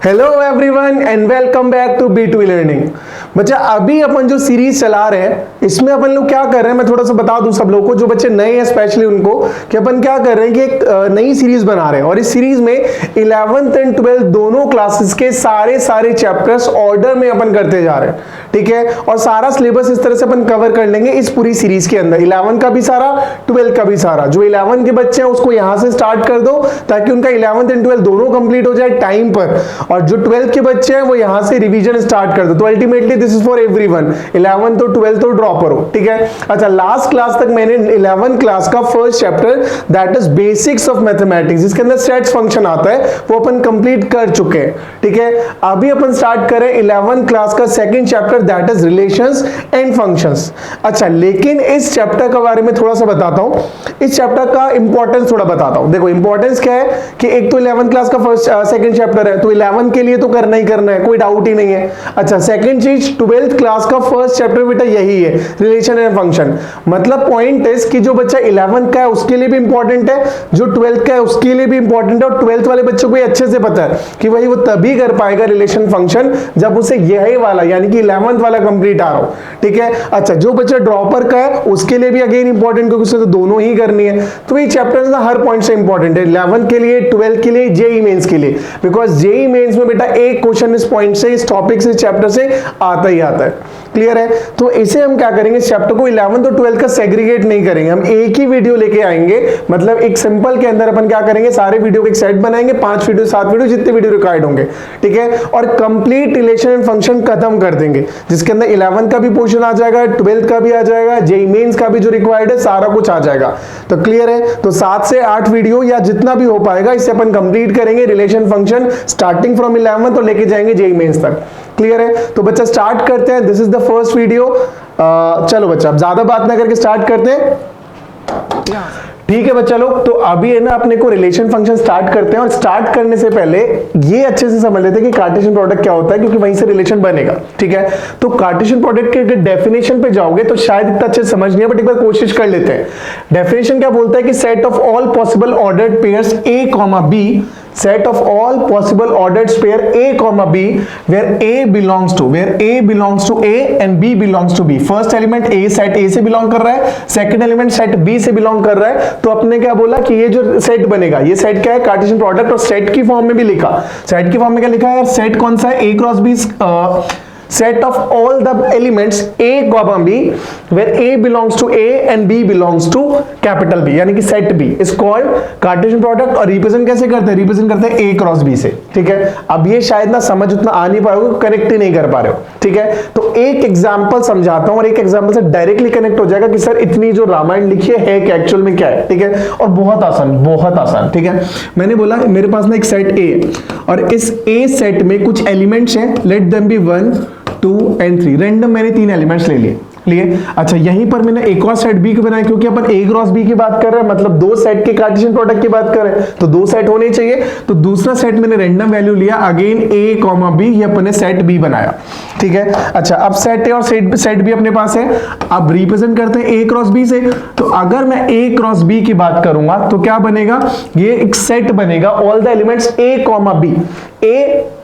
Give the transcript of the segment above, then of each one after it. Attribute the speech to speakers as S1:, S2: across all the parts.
S1: Hello everyone and welcome back to B to learning. बच्चा अभी अपन जो सीरीज चला रहे हैं इसमें अपन लोग क्या कर रहे हैं मैं थोड़ा सा बता दूं सब लोगों को, जो बच्चे नए हैं स्पेशली उनको, कि अपन क्या कर रहे हैं कि एक नई सीरीज बना रहे हैं और इस सीरीज में 11th एंड 12th दोनों क्लासेस के सारे चैप्टर्स ऑर्डर में अपन करते जा रहे हैं, ठीक है। और सारा सिलेबस इस तरह से अपन कवर कर लेंगे इस पूरी सीरीज के अंदर, 11 का भी सारा, 12 का भी सारा। जो 11 के बच्चे हैं उसको यहां से स्टार्ट कर दो ताकि उनका 11th एंड 12th दोनों कंप्लीट हो जाए टाइम पर, और जो 12th के बच्चे हैं वो यहां से रिवीजन स्टार्ट कर दो। तो ultimately this is for everyone, 11th तो 12th तो ड्रॉपर हो, ठीक है। अच्छा, लास्ट क्लास तक मैंने 11th क्लास का first chapter that is basics of mathematics, जिसके अंदर सेट्स फंक्शन आता है, वो अपन कंप्लीट कर चुके हैं, ठीक है। अभी अपन स्टार्ट करें 11th क्लास का second chapter that is relations and functions. अच्छा, लेकिन इस चैप्टर के बारे में थोड़ा सा बताता हूं, इस चैप्टर का इंपॉर्टेंस थोड़ा बताता हूं। देखो इंपॉर्टेंस क्या है कि एक तो 11th क्लास का फर्स्ट सेकंड चैप्टर है, तो 11 के लिए तो करना ही करना है, कोई डाउट ही नहीं है। अच्छा, सेकंड चीज 12th क्लास का फर्स्ट चैप्टर बेटा यही है, रिलेशन एंड फंक्शन। मतलब पॉइंट इज कि जो बच्चा 11th का है उसके लिए भी इंपॉर्टेंट है, जो 12th का है उसके लिए भी इंपॉर्टेंट है, और 12th वाले बच्चों को अच्छे से पता है कि भाई वो तभी कर पाएगा रिलेशन फंक्शन जब उसे यही वाला यानी कि 11th वाला कंप्लीट आ रहा हो, ठीक है। अच्छा, जो बच्चा ड्रॉपर का है उसके लिए भी अगेन इंपॉर्टेंट, क्योंकि उसे तो दोनों ही करनी है। तो ये चैप्टर ना हर पॉइंट से इंपॉर्टेंट है, 11 के लिए, 12 के लिए, जेई मेंस के लिए, बिकॉज जेई मेंस में बेटा एक क्वेश्चन इस पॉइंट से, इस टॉपिक से, इस चैप्टर से आता ही आता है। क्लियर है? तो इसे हम क्या करेंगे, इस चैप्टर को 11th और 12th का सेग्रीगेट नहीं करेंगे, हम एक ही वीडियो लेके आएंगे। मतलब एक सिंपल के अंदर अपन क्या करेंगे, सारे वीडियो का एक सेट बनाएंगे, 5 वीडियो 7 वीडियो जितने वीडियो रिक्वायर्ड होंगे, ठीक है। और कंप्लीट रिलेशन एंड फंक्शन खत्म कर देंगे, जिसके अंदर 11th का भी पोर्शन आ जाएगा, 12th का भी आ जाएगा, जेई मेंस का भी जो रिक्वायर्ड है सारा कुछ आ जाएगा। तो क्लियर है? तो 7 से 8 वीडियो या जितना भी हो पाएगा इससे अपन कंप्लीट करेंगे relation function starting from 11th और लेके जाएंगे जेई मेंस तक। क्लियर है? तो बच्चा स्टार्ट करते हैं, this is the first video. चलो बच्चा अब ज्यादा बात ना करके स्टार्ट करते हैं, ठीक है बच्चा लोग। तो अभी है ना अपने को रिलेशन फंक्शन स्टार्ट करते हैं, और स्टार्ट करने से पहले ये अच्छे से समझ लेते हैं कि कार्टेशियन प्रोडक्ट क्या होता है, क्योंकि वहीं से रिलेशन बनेगा, ठीक है। तो कार्टेशियन प्रोडक्ट के अगर डेफिनेशन पे जाओगे तो शायद इतना अच्छे से समझ नहीं है, बट एक बार कोशिश कर लेते हैं। डेफिनेशन क्या बोलता है कि set of all possible ordered pairs A, B, set of all possible ordered pair A, B where A belongs to A and B belongs to B। First element A set A से belong कर रहा है, second element set B से belong कर रहा है। तो अपने क्या बोला कि ये जो सेट बनेगा, ये सेट क्या है, कार्टेशियन प्रोडक्ट। और सेट की फॉर्म में भी लिखा, सेट की फॉर्म में क्या लिखा है, सेट कौन सा है, A cross B, set of all the elements A, B where A belongs to A and B belongs to capital B, यानी कि set B is called Cartesian product। और रिप्रेजेंट कैसे करते हैं, रिप्रेजेंट करते हैं A क्रॉस B से, ठीक है। अब ये शायद ना समझ उतना आ नहीं पाओगे, कनेक्ट ही नहीं कर पा रहे हो, ठीक है। तो एक एग्जांपल समझाता हूं और एक एग्जांपल से डायरेक्टली कनेक्ट हो जाएगा कि सर इतनी जो रामायण लिखी है क्या एक्चुअल में क्या है, ठीक है। और बहुत आसान, ठीक है। मैंने बोला मेरे पास ना एक सेट A है और इस A सेट में कुछ एलिमेंट्स हैं, let them be 1, 2 and 3। Random मैंने 3 एलिमेंट्स ले लिए। अच्छा, यहीं पर मैंने एक और सेट बी को बनाया, क्योंकि अपन A क्रॉस B की बात कर रहे हैं, मतलब 2 सेट के कार्टेशियन प्रोडक्ट की बात कर रहे हैं, तो 2 सेट होने चाहिए। तो दूसरा सेट मैंने रैंडम वैल्यू लिया, अगेन A, B, ये अपने सेट B बनाया, ठीक है। अच्छा, अब सेट A और सेट B अपने पास है, अब रिप्रेजेंट करते हैं A क्रॉस B से। तो अगर मैं A क्रॉस B की बात करूंगा तो क्या बनेगा, ये एक सेट बनेगा, all the elements A, B। A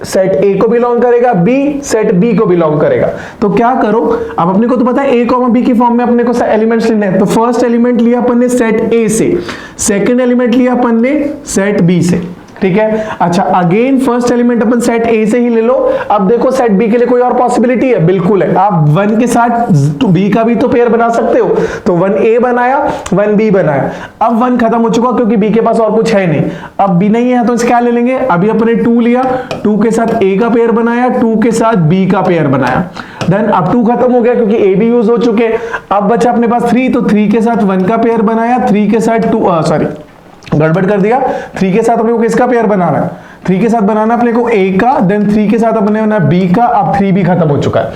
S1: set A को बिलोंग करेगा, B सेट B को बिलोंग करेगा। तो क्या करो, अब अपने को तो पता है A, B की फॉर्म में अपने को एलिमेंट्स लेने हैं। तो फर्स्ट एलिमेंट लिया अपन ने सेट A से, सेकंड एलिमेंट लिया अपन ने सेट B से, ठीक है। अच्छा, again first element upon set A से ही ले लो। अब देखो सेट B के लिए कोई और पॉसिबिलिटी है, बिल्कुल है। आप 1 के साथ B का भी तो पेयर बना सकते हो, तो 1A बनाया, 1B बनाया। अब 1 खत्म हो चुका क्योंकि B के पास और कुछ है नहीं। अब B नहीं है तो इसे क्या ले लेंगे, अभी अपने 2 लिया, 2 के साथ A का पेयर बनाया, 2 के साथ B का पेयर बनाया। देन अब 2 खत्म हो गया क्योंकि A भी यूज हो चुके। अब बचा अपने पास 3, तो 3 के साथ 1 का पेयर बनाया, 3 के साथ 2 गड़बड़ कर दिया, 3 के साथ अपने को किसका पेयर बनाना है, 3 के साथ बनाना अपने को A का, देन 3 के साथ अपने बनाना B का। अब 3 भी खत्म हो चुका है,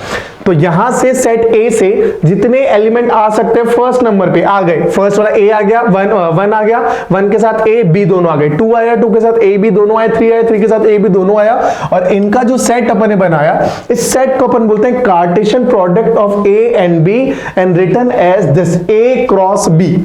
S1: तो यहां से सेट A से जितने एलिमेंट आ सकते हैं फर्स्ट नंबर पे आ गए। फर्स्ट वाला A आ गया, 1 आ गया, 1 के साथ A, B दोनों आ गए, 2 आया, 2 के साथ A, B दोनों आए, 3 आया, 3 के साथ A, B दोनों आया। और इनका जो सेट अपन ने बनाया, इस सेट को अपन बोलते हैं Cartesian product of A and B and written as this A cross B।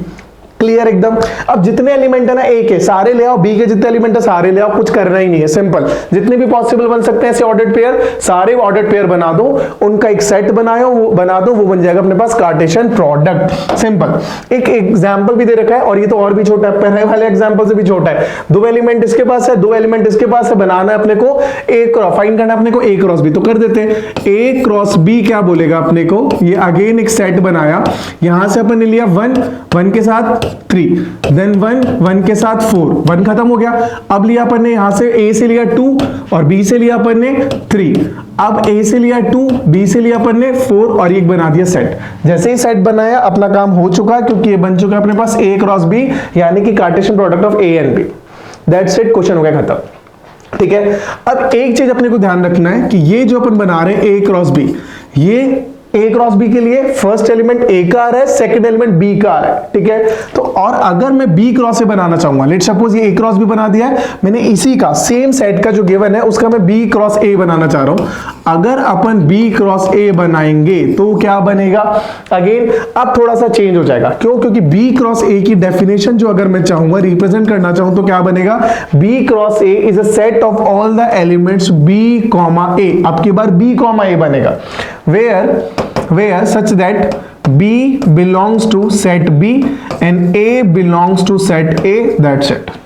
S1: Clear एकदम। अब जितने एलिमेंट है ना ए के सारे ले आओ, बी के जितने एलिमेंट है सारे ले आओ, कुछ करना ही नहीं है, सिंपल। जितने भी पॉसिबल बन सकते हैं ऐसे ऑर्डर्ड पेयर, सारे ऑर्डर्ड पेयर बना दो, उनका एक सेट बनाओ, वो बना दो, वो बन जाएगा अपने पास कार्टेशियन प्रोडक्ट, सिंपल। एक एग्जांपल भी दे रखा है और ये तो और भी छोटा है, पहले वाले एग्जांपल से भी छोटा है। दो एलिमेंट इसके पास है, दो एलिमेंट इसके पास है, बनाना है अपने को ए क्रॉस, फाइंड करना है अपने को ए क्रॉस बी, तो कर देते हैं। ए क्रॉस बी क्या बोलेगा अपने को, ये अगेन एक सेट बनाया, यहां से अपन ने लिया 1 1 के साथ 3, देन 1 1 के साथ 4, 1 खत्म हो गया। अब लिया अपन ने यहां से ए से लिया 2 और बी से लिया अपन ने 3, अब ए से लिया 2, बी से लिया अपन ने 4 और एक बना दिया सेट। जैसे ही सेट बनाया अपना काम हो चुका, क्योंकि ये बन चुका है अपने पास ए क्रॉस बी, यानी कि Cartesian product of A and B. That's it, question हो गया खत्म। ठीक है, अब एक चीज अपने को ध्यान रखना है कि ये जो अपन बना रहे हैं ए क्रॉस बी, ये ए क्रॉस बी के लिए फर्स्ट एलिमेंट ए का आ रहा है, सेकंड एलिमेंट बी का आ रहा है, ठीक है। तो और अगर मैं बी क्रॉस से बनाना चाहूंगा, लेट सपोज ये ए क्रॉस बी बना दिया है मैंने, इसी का सेम सेट का जो गिवन है उसका मैं बी क्रॉस ए बनाना चाह रहा हूं। अगर अपन बी क्रॉस ए बनाएंगे तो क्या बनेगा, अगेन अब थोड़ा सा चेंज हो जाएगा। क्यों, क्योंकि बी क्रॉस ए की डेफिनेशन जो अगर मैं चाहूंगा रिप्रेजेंट करना चाहूं तो क्या बनेगा, b cross a is a set of all the elements b comma a. अब की बार बी कॉमा ए बनेगा, where such that B belongs to set B and A belongs to set A, that's it।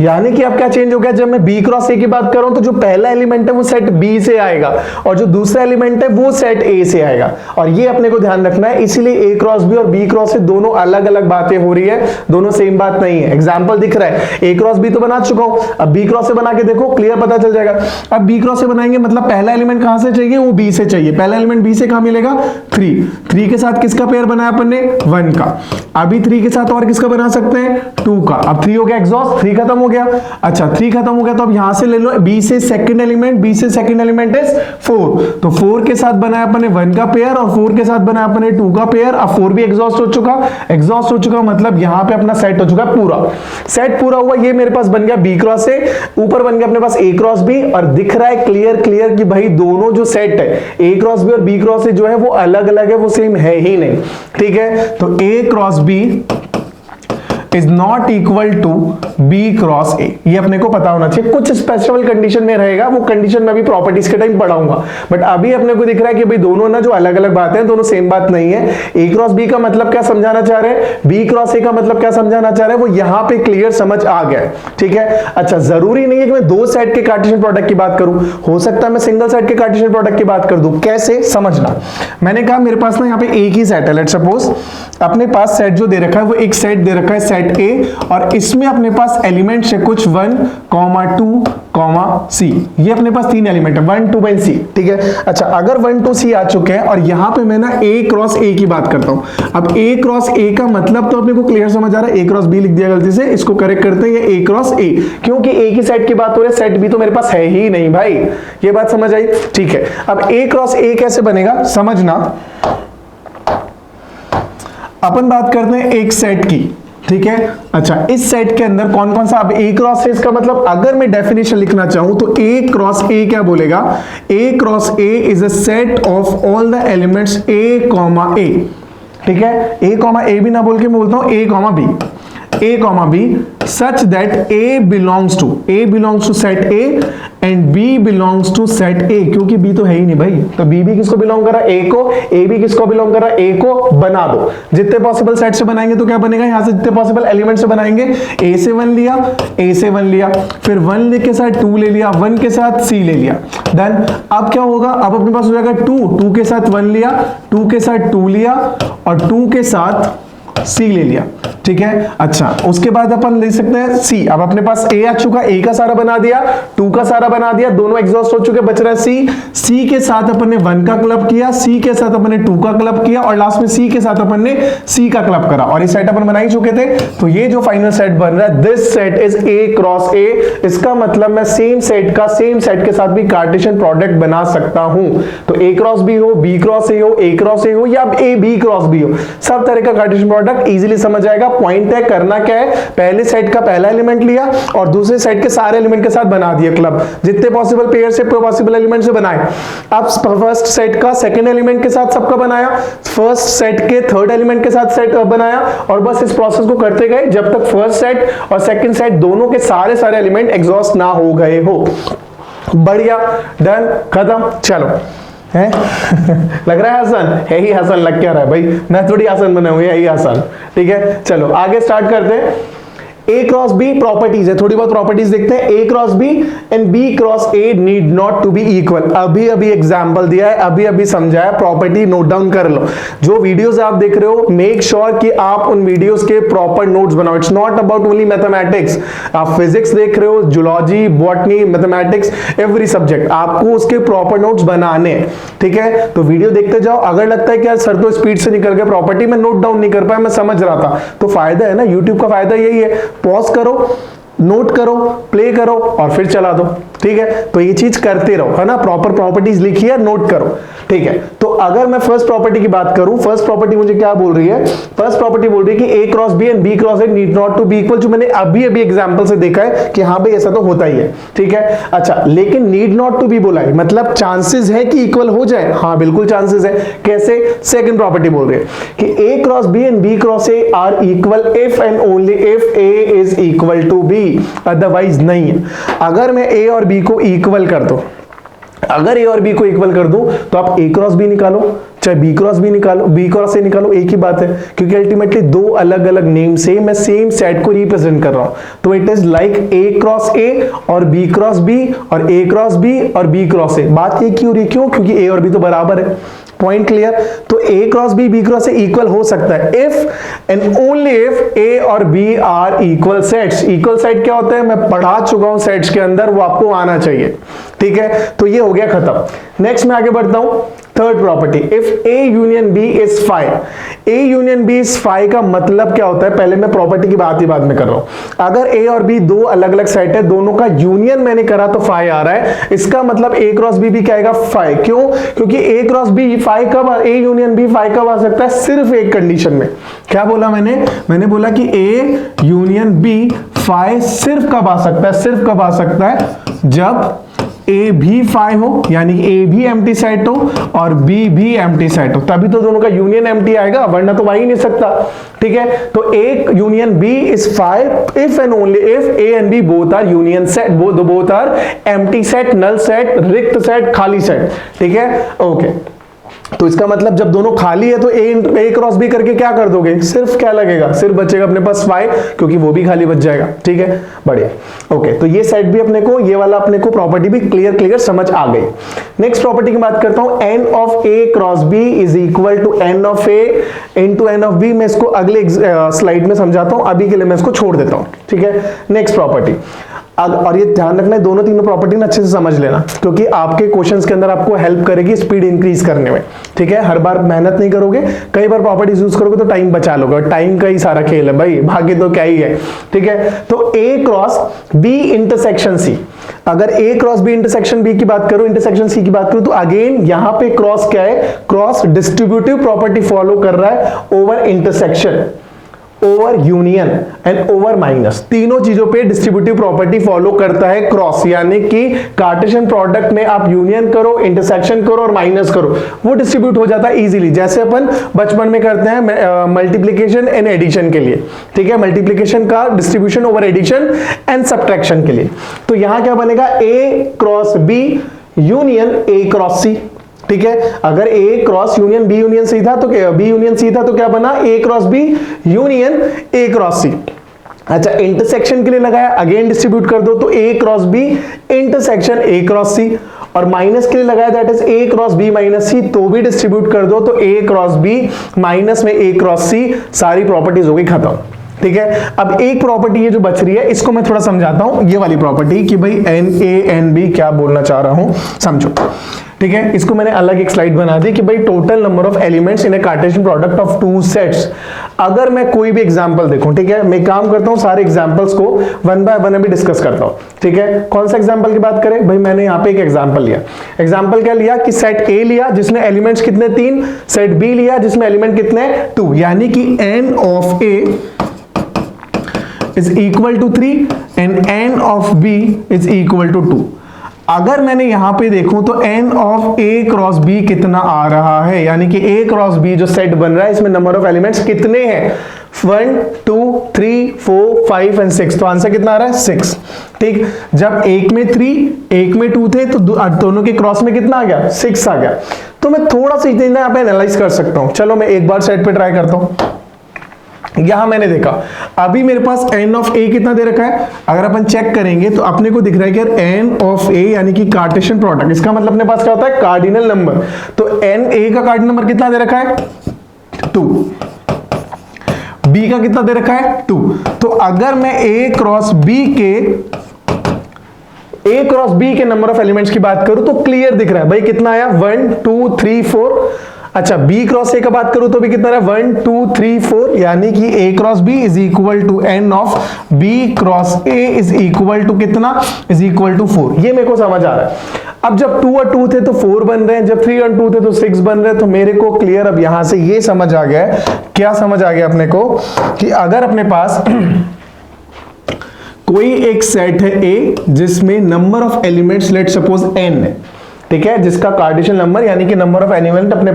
S1: यानी कि अब क्या change हो गया, जब मैं B क्रॉस A की बात कर रहा हूं तो जो पहला एलिमेंट है वो सेट B से आएगा और जो दूसरा एलिमेंट है वो सेट A से आएगा, और ये अपने को ध्यान रखना है। इसीलिए A क्रॉस B और B क्रॉस A दोनों अलग अलग बातें हो रही है, दोनों सेम बात नहीं है। एग्जांपल दिख रहा है, A क्रॉस B तो बना चुका हूं, अब B क्रॉस A बना के देखो, क्लियर पता चल जाएगा। अब B क्रॉस A बनाएंगे मतलब पहला एलिमेंट कहां से चाहिए, वो B से चाहिए। पहला एलिमेंट B से कहां मिलेगा, 3 के साथ किसका पेयर बनाया अपन ने, 1 का। अभी 3 के साथ और किसका बना सकते हैं, 2 का। अब 3 हो गया एग्जॉस्ट, 3 खत्म हो गया। अच्छा 3 खत्म हो गया तो अब यहां से ले लो B से सेकंड एलिमेंट, B से सेकंड एलिमेंट इज 4, तो 4 के साथ बनाया अपन ने 1 का पेयर और 4 के साथ बनाया अपन ने 2 का पेयर। अब 4 भी एग्जॉस्ट हो चुका मतलब यहां पे अपना सेट हो चुका पूरा। सेट पूरा हुआ, ये मेरे पास बन गया B क्रॉस A, ऊपर बन गया अपने पास A क्रॉस B, और दिख रहा है क्लियर कि भाई दोनों जो सेट है A क्रॉस B और B क्रॉस A जो है वो अलग अलग है, वो सेम है ही नहीं, ठीक है। तो A cross B is not equal to B cross A, ये अपने को पता होना चाहिए। कुछ स्पेशल कंडीशन में रहेगा, वो कंडीशन में भी प्रॉपर्टीज के टाइम पढ़ाऊंगा, बट अभी अपने को दिख रहा है कि भाई दोनों ना जो अलग अलग बातें हैं, दोनों सेम बात नहीं है। ए क्रॉस बी का मतलब क्या समझाना चाह रहे हैं, बी क्रॉस ए का मतलब क्या समझाना चाह रहे हैं, वो यहां पे क्लियर समझ आ गया है, ठीक है। अच्छा जरूरी नहीं है कि मैं दो सेट के कार्टेशियन प्रोडक्ट की बात करूं, हो सकता है मैं सिंगल सेट के कार्टेशियन प्रोडक्ट की बात कर दूं। कैसे समझना, मैंने कहा मेरे पास ना यहाँ पे एक ही सेट है, लेट सपोज अपने पास सेट जो दे रखा है वो एक सेट दे रखा है सेट ए, और इसमें अपने पास एलिमेंट्स है कुछ 1, 2, C, ये अपने पास 3 एलिमेंट है 1, 2 एंड C, ठीक है। अच्छा अगर 1, 2, C आ चुके हैं और यहां पे मैं ना A क्रॉस A की बात करता हूं, अब A क्रॉस A का मतलब तो अपने को क्लियर समझ आ रहा है, A क्रॉस B लिख दिया गलती से, इसको करेक्ट करते हैं, ये A क्रॉस A, क्योंकि A की सेट की बात हो रही है, सेट B तो मेरे पास है ही नहीं भाई, ये बात समझ आई, ठीक है। अब A क्रॉस A कैसे बनेगा समझना, अपन बात करते हैं एक सेट की, ठीक है। अच्छा इस सेट के अंदर कौन कौन सा, अब A क्रॉस A इसका मतलब अगर मैं डेफिनेशन लिखना चाहूं तो A क्रॉस A क्या बोलेगा, A cross A is a set of all the elements A comma A, ठीक है। A कॉमा A भी ना बोल के मैं बोलता हूं A comma B such that A belongs to set A and B belongs to set A, क्योंकि B तो है ही नहीं भाई, तो B भी किसको बिलोंग कर रहा है, A को, A भी किसको बिलोंग कर रहा है, A को। बना दो, जितने पॉसिबल सेट से बनाएंगे तो क्या बनेगा, यहां से जितने पॉसिबल एलिमेंट से बनाएंगे, A से 1 लिया, A से 1 लिया, फिर 1 के साथ 2 ले लिया, 1 के साथ C ले लिया, देन अब क्या होगा, अब अपने पास हो जाएगा 2 के साथ 1 लिया, 2 के साथ 2 लिया और 2 के साथ C ले लिया, ठीक है। अच्छा उसके बाद अपन ले सकते हैं C, अब अपने पास A आ चुका, A का सारा बना दिया, 2 का सारा बना दिया, दोनों एग्जॉस्ट हो चुके, बच रहा है C के साथ अपन ने 1 का क्लब किया, C के साथ अपन ने 2 का क्लब किया और लास्ट में C के साथ अपन ने C का क्लब करा, और ये सेट अपन बना ही चुके थे। तो ये जो फाइनल सेट बन रहा है, this set is A cross A, इसका मतलब मैं सेम सेट के साथ भी कार्टेशियन प्रोडक्ट बना सकता हूं। तो A क्रॉस B हो, B क्रॉस A हो, A क्रॉस A हो या A B क्रॉस B हो, सब तरह का कार्टेशियन प्रोडक्ट प्रोडक्ट इजीली समझ आएगा। पॉइंट है करना क्या है, पहले सेट का पहला एलिमेंट लिया और दूसरे सेट के सारे एलिमेंट के साथ बना दिया क्लब, जितने पॉसिबल पेयर से पॉसिबल एलिमेंट से बनाए। अब फर्स्ट सेट का सेकंड एलिमेंट के साथ सबका बनाया, फर्स्ट सेट के थर्ड एलिमेंट के साथ सेट बनाया, और बस इस प्रोसेस को करते गए जब तक फर्स्ट सेट और सेकंड सेट दोनों के सारे एलिमेंट एग्जॉस्ट ना हो गए हो। बढ़िया, डन, खत्म। चलो है लग रहा है आसान, यही आसान लग क्या रहा है भाई, मैं थोड़ी आसान बना हुआ, यही आसान। ठीक है, चलो आगे स्टार्ट करते हैं। A क्रॉस बी प्रॉपर्टीज है, थोड़ी बहुत प्रॉपर्टीज देखते हैं। A cross B and B cross A need not to be equal. अभी एग्जांपल दिया है, अभी समझाया, प्रॉपर्टी नोट डाउन कर लो। जो वीडियोस आप देख रहे हो मेक श्योर कि आप उन वीडियोस के प्रॉपर नोट्स बनाओ। It's not about only mathematics, आप फिजिक्स देख रहे हो, zoology, botany, mathematics, every subject आपको उसके प्रॉपर नोट्स बनाने हैं। ठीक है, तो वीडियो देखते जाओ। अगर लगता है कि यार सर तो स्पीड से निकल गया, प्रॉपर्टी में नोट डाउन नहीं कर पाया, मैं समझ रहा था, तो फायदा है ना, यूट्यूब का फायदा यही है, पॉज करो, नोट करो, प्ले करो और फिर चला दो। ठीक है, तो ये चीज करते रहो, है ना, प्रॉपर प्रॉपर्टीज लिखी है, नोट करो। ठीक है, तो अगर मैं फर्स्ट प्रॉपर्टी की बात करूं, फर्स्ट प्रॉपर्टी मुझे क्या बोल रही है, फर्स्ट प्रॉपर्टी बोल रही है कि A cross B and B cross A need not to be equal, जो मैंने अभी एग्जांपल से देखा है कि हाँ भाई ऐसा तो होता ही है। ठीक है, अच्छा, लेकिन नीड नॉट टू बी बोला है, मतलब चांसेस है कि इक्वल हो जाए। हाँ बिल्कुल चांसेस है। कैसे? सेकंड प्रॉपर्टी बोल रही है कि A cross B and B cross A are equal if and only if A is equal to B, otherwise नहीं है। अगर मैं A और B को इक्वल कर दूं, अगर A और B को इक्वल कर दूं तो आप A क्रॉस B निकालो, चाहे B क्रॉस B निकालो, B क्रॉस A निकालो, एक ही बात है, क्योंकि अल्टीमेटली दो अलग अलग नेम से मैं सेम सेट को रिप्रेजेंट कर रहा हूं। तो it is like A cross A और B क्रॉस B और A क्रॉस B और B क्रॉस A। बात ये क्यों रही, क्यों? क्योंकि A और B तो बराबर है। Point clear? तो A cross B B cross A equal हो सकता है if and only if A और B are equal sets. Equal set क्या होता है, मैं पढ़ा चुका हूं सेट्स के अंदर, वो आपको आना चाहिए। ठीक है, तो ये हो गया खत्म। नेक्स्ट मैं आगे बढ़ता हूं, third property, if A union B is phi. A union B is phi का मतलब क्या होता है, पहले मैं प्रॉपर्टी की बात ही बाद में कर रहा हूं। अगर A और B दो अलग अलग सेट है, दोनों का यूनियन मैंने करा तो फाई आ रहा है, इसका मतलब A क्रॉस B भी क्या आएगा, फाई। क्यों? क्योंकि A क्रॉस B फाई कब, A यूनियन B फाई कब आ सकता है, सिर्फ एक कंडीशन में। क्या बोला मैंने बोला कि A यूनियन B फाई सिर्फ कब आ सकता है, सिर्फ कब आ सकता है, जब A भी फाई हो, यानी A भी एम्प्टी सेट हो और B भी एम्प्टी सेट हो, तभी तो दोनों का यूनियन एम्प्टी आएगा, वरना तो आ ही नहीं सकता। ठीक है, तो A union B is phi if and only if A and B both are union set, both are empty set, null set, रिक्त सेट, खाली सेट। ठीक है, ओके। तो इसका मतलब जब दोनों खाली है तो A क्रॉस B करके क्या कर दोगे, सिर्फ क्या लगेगा, सिर्फ बचेगा अपने पास फाई, क्योंकि वो भी खाली बच जाएगा। ठीक है, बढ़िया, ओके। तो ये सेट भी अपने को, ये वाला अपने को प्रॉपर्टी भी क्लियर समझ आ गई। नेक्स्ट प्रॉपर्टी की बात करता हूं, n of A cross B is equal to n of A into n of B। मैं इसको अगले स्लाइड में समझाता हूं, अभी के लिए मैं इसको छोड़ देता हूं। ठीक है, नेक्स्ट प्रॉपर्टी, और ये ध्यान रखना है, दोनों तीनों प्रॉपर्टी ना अच्छे से समझ लेना, क्योंकि आपके क्वेश्चंस के अंदर आपको हेल्प करेगी स्पीड इंक्रीज करने में। ठीक है, हर बार मेहनत नहीं करोगे, कई बार प्रॉपर्टीज यूज करोगे तो टाइम बचा लोगे, टाइम का ही सारा खेल है भाई, भाग्य तो क्या ही है। ठीक है, तो A cross B intersection C, अगर A cross B intersection B की बात करूं, इंटरसेक्शन C की बात करूं, तो अगेन यहां पे क्रॉस क्या है, क्रॉस डिस्ट्रीब्यूटिव प्रॉपर्टी फॉलो कर रहा है over intersection, over union and over minus, तीनों चीजों पे डिस्ट्रीब्यूटिव प्रॉपर्टी फॉलो करता है क्रॉस। यानी कि कार्टेशियन प्रोडक्ट में आप यूनियन करो, इंटरसेक्शन करो और माइनस करो, वो डिस्ट्रीब्यूट हो जाता है इजीली, जैसे अपन बचपन में करते हैं मल्टीप्लिकेशन एंड एडिशन के लिए। ठीक है, मल्टीप्लिकेशन का distribution over addition and subtraction के लिए। तो यहां क्या बनेगा, A cross B union A cross C। ठीक है, अगर A cross union B union C था तो B यूनियन C था, तो क्या बना, A cross B union A cross C। अच्छा, इंटरसेक्शन के लिए लगाया, अगेन डिस्ट्रीब्यूट कर दो, तो A cross B intersection A cross C, और माइनस के लिए लगाया, that is A cross B minus C, तो भी डिस्ट्रीब्यूट कर दो, तो A क्रॉस B माइनस में A क्रॉस C, सारी प्रॉपर्टीज हो गई खत्म। ठीक है, अब एक प्रॉपर्टी ये जो बच रही है, इसको मैं थोड़ा समझाता हूं, ये वाली प्रॉपर्टी कि भाई NA NB क्या बोलना चाह रहा हूं, समझो। ठीक है, इसको मैंने अलग एक स्लाइड बना दी कि भाई total number of elements in A Cartesian product of two sets. अगर मैं कोई भी एग्जांपल देखूं, ठीक है, मैं काम करता हूं सारे एग्जांपल्स को वन बाय वन अभी डिस्कस करता हूं। ठीक है, कौन सा एग्जांपल की बात करें भाई, मैंने यहां पे एक एग्जांपल लिया। एग्जांपल क्या लिया कि सेट ए लिया जिसमें एलिमेंट्स कितने 3, सेट बी लिया जिसमें एलिमेंट कितने 2, यानी कि n of a is equal to 3 and n of b is equal to 2। अगर मैंने यहां पे देखूं तो n of a cross b कितना आ रहा है, यानी कि a क्रॉस b जो सेट बन रहा है इसमें नंबर ऑफ एलिमेंट्स कितने हैं 1 2 3 4 5 एंड 6। तो आंसर कितना आ रहा है 6। ठीक, जब एक में 3 एक में 2 थे तो दोनों के क्रॉस में कितना आ गया 6 आ गया। तो मैं थोड़ा सा इतना यहाँ पे एनालाइज कर सकता हूं। चलो मैं एक बार सेट पे ट्राई करता हूं। यहां मैंने देखा अभी मेरे पास n ऑफ a कितना दे रखा है, अगर अपन चेक करेंगे तो अपने को दिख रहा है कि यार n ऑफ a यानी कि कार्टेशियन प्रोडक्ट, इसका मतलब अपने पास क्या होता है कार्डिनल नंबर। तो n a का कार्डिनल नंबर कितना दे रखा है 2, b का कितना दे रखा है 2। तो अगर मैं a क्रॉस b के नंबर ऑफ एलिमेंट्स की बात करूं तो क्लियर दिख रहा है भाई कितना आया 1 2 3 4। अच्छा, b क्रॉस a का बात करूं तो भी कितना रहा 1 2 3 4, यानी कि a cross b is equal to n of b cross a is equal to कितना, इज इक्वल टू 4। ये मेरे को समझ आ रहा है। अब जब 2 और 2 थे तो 4 बन रहे हैं, जब 3 और 2 थे तो 6 बन रहे हैं। तो मेरे को क्लियर अब यहां से ये समझ आ गया है, क्या समझ आ गया अपने को कि अगर अपने पास कोई एक सेट है A जिसमें number of elements let suppose n है, ठीक है, जिसका कार्टेशियन नंबर यानी कि नंबर ऑफ एलिमेंट अपने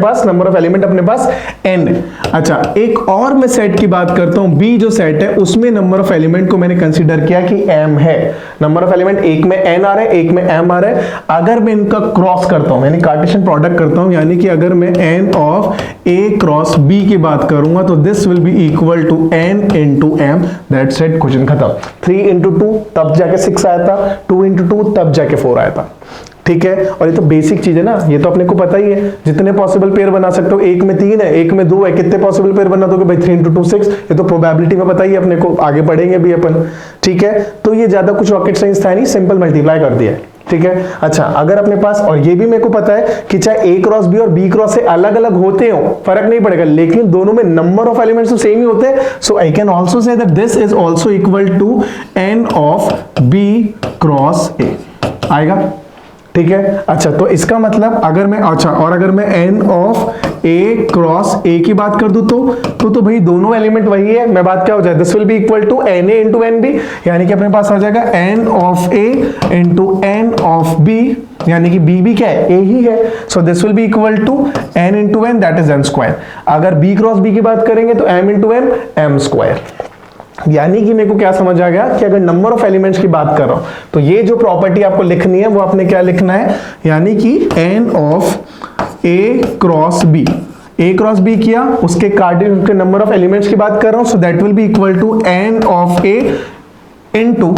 S1: पास n है। अच्छा, एक और मैं सेट की बात करता हूं B जो सेट है उसमें नंबर ऑफ एलिमेंट को मैंने कंसीडर किया कि m है। नंबर ऑफ एलिमेंट एक में n आ रहा है एक में m आ रहा है। अगर मैं इनका क्रॉस करता हूं यानी कार्टेशियन प्रोडक्ट करता हूं, यानी कि अगर मैं n of a cross b की बात करूंगा तो this will be equal to n into m। That's it, question खत्म। 3 इंटू 2 तब जाके 6 आया था, 2 इंटू 2 तब जाके 4 आया था। ठीक है, और ये तो बेसिक चीज है ना, ये तो अपने को पता ही है। जितने पॉसिबल पेयर बना सकते हो, एक में 3 है एक में 2 है, कितने पॉसिबल पेयर बना दोगे भाई 3 इंटू 2 6। ये तो प्रोबेबिलिटी में पता ही है अपने को, आगे पढ़ेंगे भी अपन। ठीक है, तो ये ज्यादा कुछ रॉकेट साइंस था नहीं, सिंपल मल्टीप्लाई कर दिया है। ठीक है, अच्छा अगर अपने पास, और ये भी मेरे को पता है कि चाहे a क्रॉस b और b क्रॉस से अलग अलग होते हो फर्क नहीं पड़ेगा, लेकिन दोनों में नंबर ऑफ एलिमेंट्स तो सेम ही होते हैं। So I can also say that this is also equal to n of b cross a आएगा। ठीक है, अच्छा तो इसका मतलब अगर मैं, अच्छा और अगर मैं n of a cross a की बात कर दूं तो भाई दोनों एलिमेंट वही है। मैं बात क्या हो जाए, this will be equal to na into nb, यानी कि अपने पास आ जाएगा n of a into n of b, यानी कि b भी क्या है a ही है। So this will be equal to n into n, that is n square. अगर b क्रॉस b की बात करेंगे तो m into n m square. यानी कि मेरे को क्या समझ आ गया कि अगर नंबर ऑफ एलिमेंट्स की बात कर रहा हूं तो ये जो प्रॉपर्टी आपको लिखनी है वो आपने क्या लिखना है, यानी कि n of a cross b किया, उसके कार्डिनल के नंबर ऑफ एलिमेंट्स की बात कर रहा हूं, so that will be equal to n of a into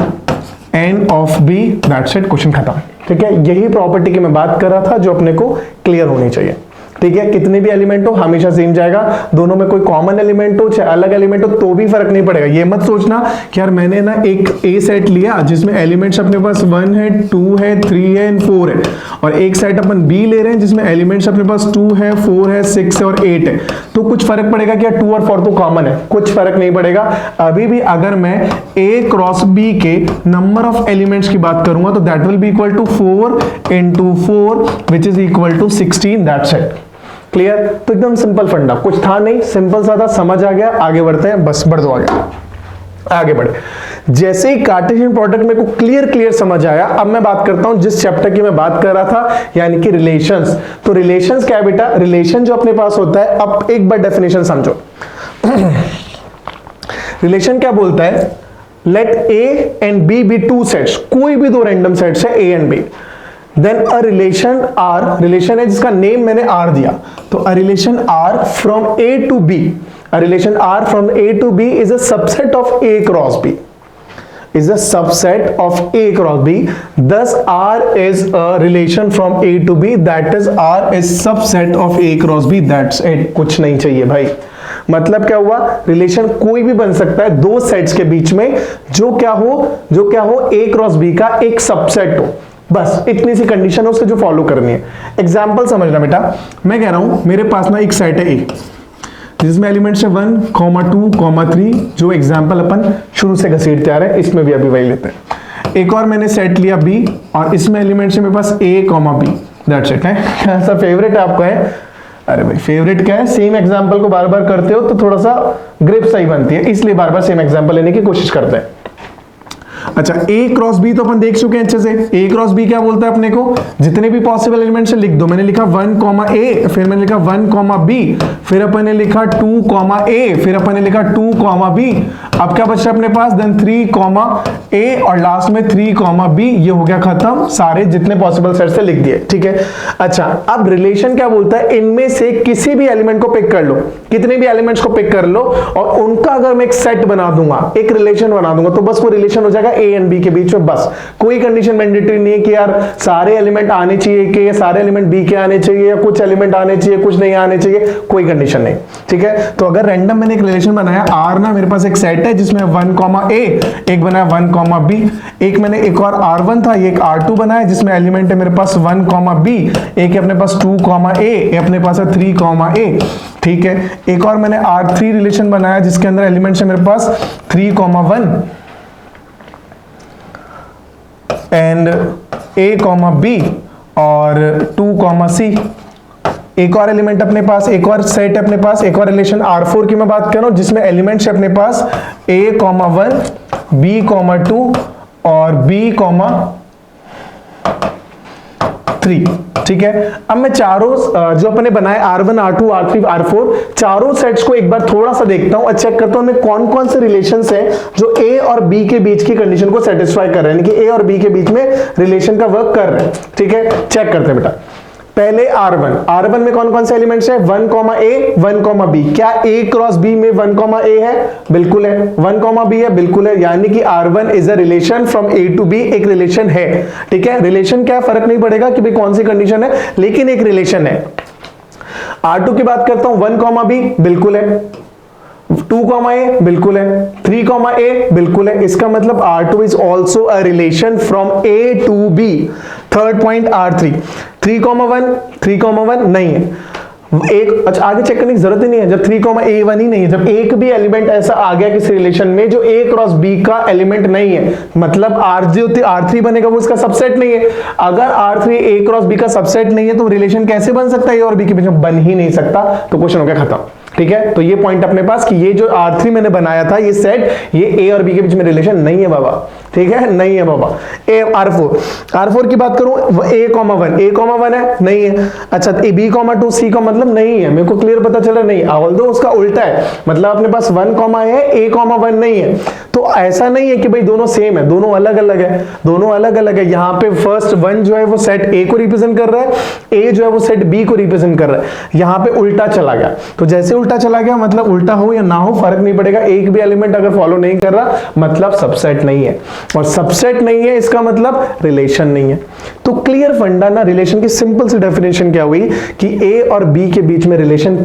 S1: n of b। That's it, question खत्म। ठीक है, यही प्रॉपर्टी की मैं बात कर रहा था जो अपने को क्लियर होनी चाहिए। ठीक है, कितने भी एलिमेंट हो हमेशा सेम जाएगा, दोनों में कोई कॉमन एलिमेंट हो चाहे अलग एलिमेंट हो तो भी फर्क नहीं पड़ेगा। ये मत सोचना कि यार मैंने ना एक ए सेट लिया जिसमें एलिमेंट्स अपने पास 1 है 2 है 3 है 4 है, और एक सेट अपन बी ले रहे हैं जिसमें एलिमेंट्स अपने पास 2 है 4 है 6 है और 8 है, तो कुछ फर्क पड़ेगा क्या 2 और 4 तो कॉमन है, कुछ फर्क नहीं पड़ेगा। अभी भी अगर मैं ए क्रॉस बी के नंबर ऑफ एलिमेंट्स की बात करूंगा तो that will be equal to 4 into 4 which is equal to 16। That's it, clear. तो एकदम सिंपल फंडा, कुछ था नहीं, सिंपल सा था, समझ आ गया। आगे बढ़ते हैं, बस बढ़ दो आगे बढ़े। जैसे ही कार्टेशियन प्रोडक्ट मेरे को क्लियर समझ आया, अब मैं बात करता हूं जिस चैप्टर की मैं बात कर रहा था, यानी कि रिलेशंस। तो रिलेशंस क्या है बेटा, रिलेशन जो अपने पास होता है, अब एक बार डेफिनेशन समझो। रिलेशन क्या बोलता है, let A and B be two sets, कोई भी दो रैंडम सेट्स है A and B, then a relation R, relation है जिसका नेम मैंने आर दिया, तो a relation R from A to B, a relation R from A to B is a subset of A cross B, is a subset of A cross B. Thus R is a relation from A to B, that is R is subset of A cross B. That's it, कुछ नहीं चाहिए भाई। मतलब क्या हुआ, relation कोई भी बन सकता है दो सेट्स के बीच में जो क्या हो A क्रॉस B का एक सबसेट हो। बस इतनी सी कंडीशन है उसके जो फॉलो करनी है। एग्जाम्पल समझना बेटा, मैं कह रहा हूं मेरे पास ना एक सेट है ए जिसमें एलिमेंट्स है 1, 2, 3, जो एग्जाम्पल अपन शुरू से घसीटते आ रहे हैं, इसमें भी अभी वही लेते हैं। एक और मैंने सेट लिया बी और इसमें एलिमेंट्स है मेरे पास ए, बी, दैट्स इट है। ऐसा फेवरेट आपका है? अरे भाई फेवरेट क्या है, सेम एग्जाम्पल को बार बार करते हो तो थोड़ा सा ग्रिप सही बनती है, इसलिए बार बार सेम एग्जाम्पल लेने की कोशिश करते हैं। अच्छा ए क्रॉस बी तो अपन देख चुके हैं अच्छे से। ए क्रॉस बी क्या बोलता है अपने को, जितने भी पॉसिबल एलिमेंट्स लिख दो। मैंने लिखा 1, ए, फिर मैंने लिखा 1, बी, फिर अपन ने लिखा 2, ए, फिर अपन ने लिखा 2, बी। अब क्या बचा अपने पास, देन 3, ए और लास्ट में 3, बी। ये हो गया खत्म, सारे जितने पॉसिबल सेट से लिख दिए, ठीक है। अच्छा अब रिलेशन क्या बोलता है, इनमें से किसी भी एलिमेंट को पिक कर लो, कितने भी एलिमेंट्स को पिक कर लो और उनका अगर मैं एक सेट बना दूंगा, एक रिलेशन बना दूंगा, तो बस वो रिलेशन हो जाएगा ए एंड बी के बीच में। बस कोई कंडीशन मैंडेटरी नहीं है कि यार सारे एलिमेंट आने चाहिए कि सारे एलिमेंट बी के आने चाहिए या कुछ एलिमेंट आने चाहिए कुछ नहीं आने चाहिए, कोई कंडीशन नहीं, ठीक है। तो अगर रैंडम मैंने एक रिलेशन बनाया आर ना, मेरे पास एक सेट है जिसमें 1, ए, एक बनाया 1, बी, एक मैंने एक और R1 था, ये एक R2 बनाया जिसमें एलिमेंट है मेरे पास 1, बी, एक है अपने पास 2, ए, अपने पास है 3, ए, ठीक है। एक और मैंने R3 रिलेशन बनाया जिसके अंदर एलिमेंट्स है मेरे पास 3, 1 एंड ए, बी और 2, सी। एक और एलिमेंट अपने पास, एक और सेट है अपने पास, एक और रिलेशन R4 की मैं बात कर रहा हूं जिसमें एलिमेंट्स है अपने पास A, 1, B, 2 और B, 3, ठीक है। अब मैं चारों जो अपने बनाए R1, R2, R3, R4 चारों सेट्स को एक बार थोड़ा सा देखता हूं और चेक करता हूं मैं कौन कौन से रिलेशंस हैं जो A और B के बीच की कंडीशन को सेटिस्फाई कर रहे हैं, कि A और B के बीच में रिलेशन का वर्क कर रहे हैं, ठीक है। चेक करते हैं बेटा, पहले R1 में कौन कौन से एलिमेंट्स है, 1, ए, 1, बी। क्या A क्रॉस B में 1, ए है? बिल्कुल है। 1, बी है? बिल्कुल है। यानी कि R1 is a relation from A to B, एक रिलेशन है, ठीक है। रिलेशन क्या फर्क नहीं पड़ेगा कि भाई कौन सी कंडीशन है, लेकिन एक रिलेशन है। R2 की बात करता हूं, 1, बी बिल्कुल है, 2, ए बिल्कुल है, 3, ए बिल्कुल है। इसका मतलब R2 is also a relation from A to B। Third point R3, 3, 1 नहीं है। एक अच्छा आगे चेक करने की जरूरत ही नहीं है, जब 3, ही नहीं है, जब एक भी एलिमेंट ऐसा आ गया किसी रिलेशन में जो A क्रॉस B का एलिमेंट नहीं है, मतलब R3 बनेगा वो इसका सबसेट नहीं है। अगर R3 A क्रॉस B का सबसेट नहीं है तो रिलेशन कैसे बन सकता है A और B के बीच में? बन ही नहीं सकता। तो क्वेश्चन हो गया खत्म, ठीक है। तो ये पॉइंट अपने पास कि ये जो R3 मैंने बनाया था ये सेट, ये A और B के बीच में रिलेशन नहीं है बाबा, ठीक है, नहीं है बाबा। R4 की बात करूं, A, 1 है, नहीं है। अच्छा B, 2, C का मतलब नहीं है, मेरे को क्लियर पता चला नहीं, ऑल्दो उसका उल्टा है, मतलब अपने पास 1, है, A, 1 नहीं है। तो ऐसा नहीं है कि भाई दोनों सेम है, दोनों अलग अलग है, दोनों अलग अलग है। यहाँ पे फर्स्ट 1 जो है वो सेट A को रिप्रेजेंट कर रहा है, A जो है वो सेट B को रिप्रेजेंट कर रहा है। यहाँ पे उल्टा चला गया, तो जैसे उल्टा चला गया मतलब उल्टा हो या ना हो फर्क नहीं पड़ेगा, एक भी एलिमेंट अगर फॉलो नहीं कर रहा मतलब सबसेट नहीं है, और सबसेट नहीं है इसका मतलब रिलेशन नहीं है। तो क्लियर फंडा ना, रिलेशन की सिंपल सी डेफिनेशन क्या हुई कि A और B के बीच में रिलेशन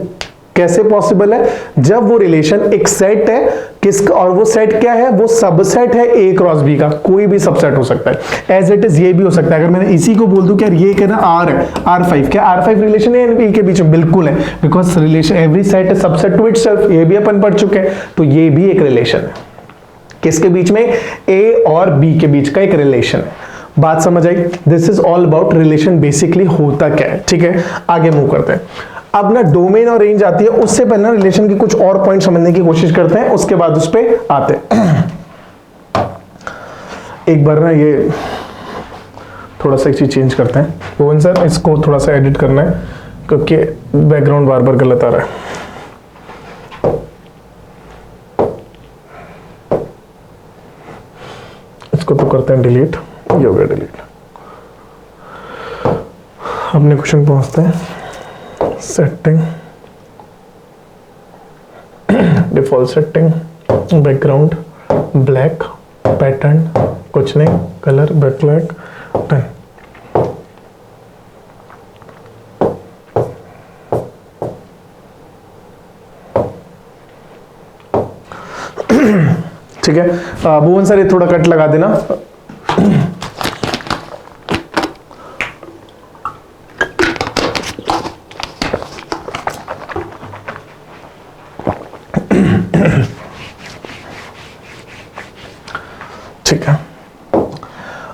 S1: कैसे पॉसिबल है, जब वो रिलेशन एक सेट है किसका, और वो सेट क्या है, वो सबसेट है A क्रॉस B का, कोई भी सबसेट हो सकता है। एज इट इज ये भी हो सकता है, अगर मैंने इसी को बोल दूं कि यार ये कहना R है, R5, क्या R5 रिलेशन है B के बीच में? बिल्कुल है, बिकॉज रिलेशन एवरी सेट है सबसेट टू इटसेल्फ, ये भी अपन पढ़ चुके हैं। तो ये भी एक रिलेशन है, किसके बीच में? A और B के बीच का एक रिलेशन है। बात समझ आई? This is all about relation basically होता क्या है, ठीक है। आगे मूव करते हैं। अब ना डोमेन और रेंज आती है, उससे पहले ना रिलेशन की कुछ और पॉइंट समझने की कोशिश करते हैं, उसके बाद उस पे आते हैं। एक बार ना ये थोड़ा सा एक चीज चेंज करते हैं भुवन सर, इसको थोड़ा सा एडिट करना है क्योंकि बैकग्राउंड बार बार गलत आ रहा है। इसको तो करते हैं डिलीट, ये हो गया डिलीट। अपने क्वेश्चन पहुंचते हैं। Setting, default setting, background black, pattern कुछ नहीं, कलर बैकलाइट 10। ठीक है भुवन सर, ये थोड़ा कट लगा देना।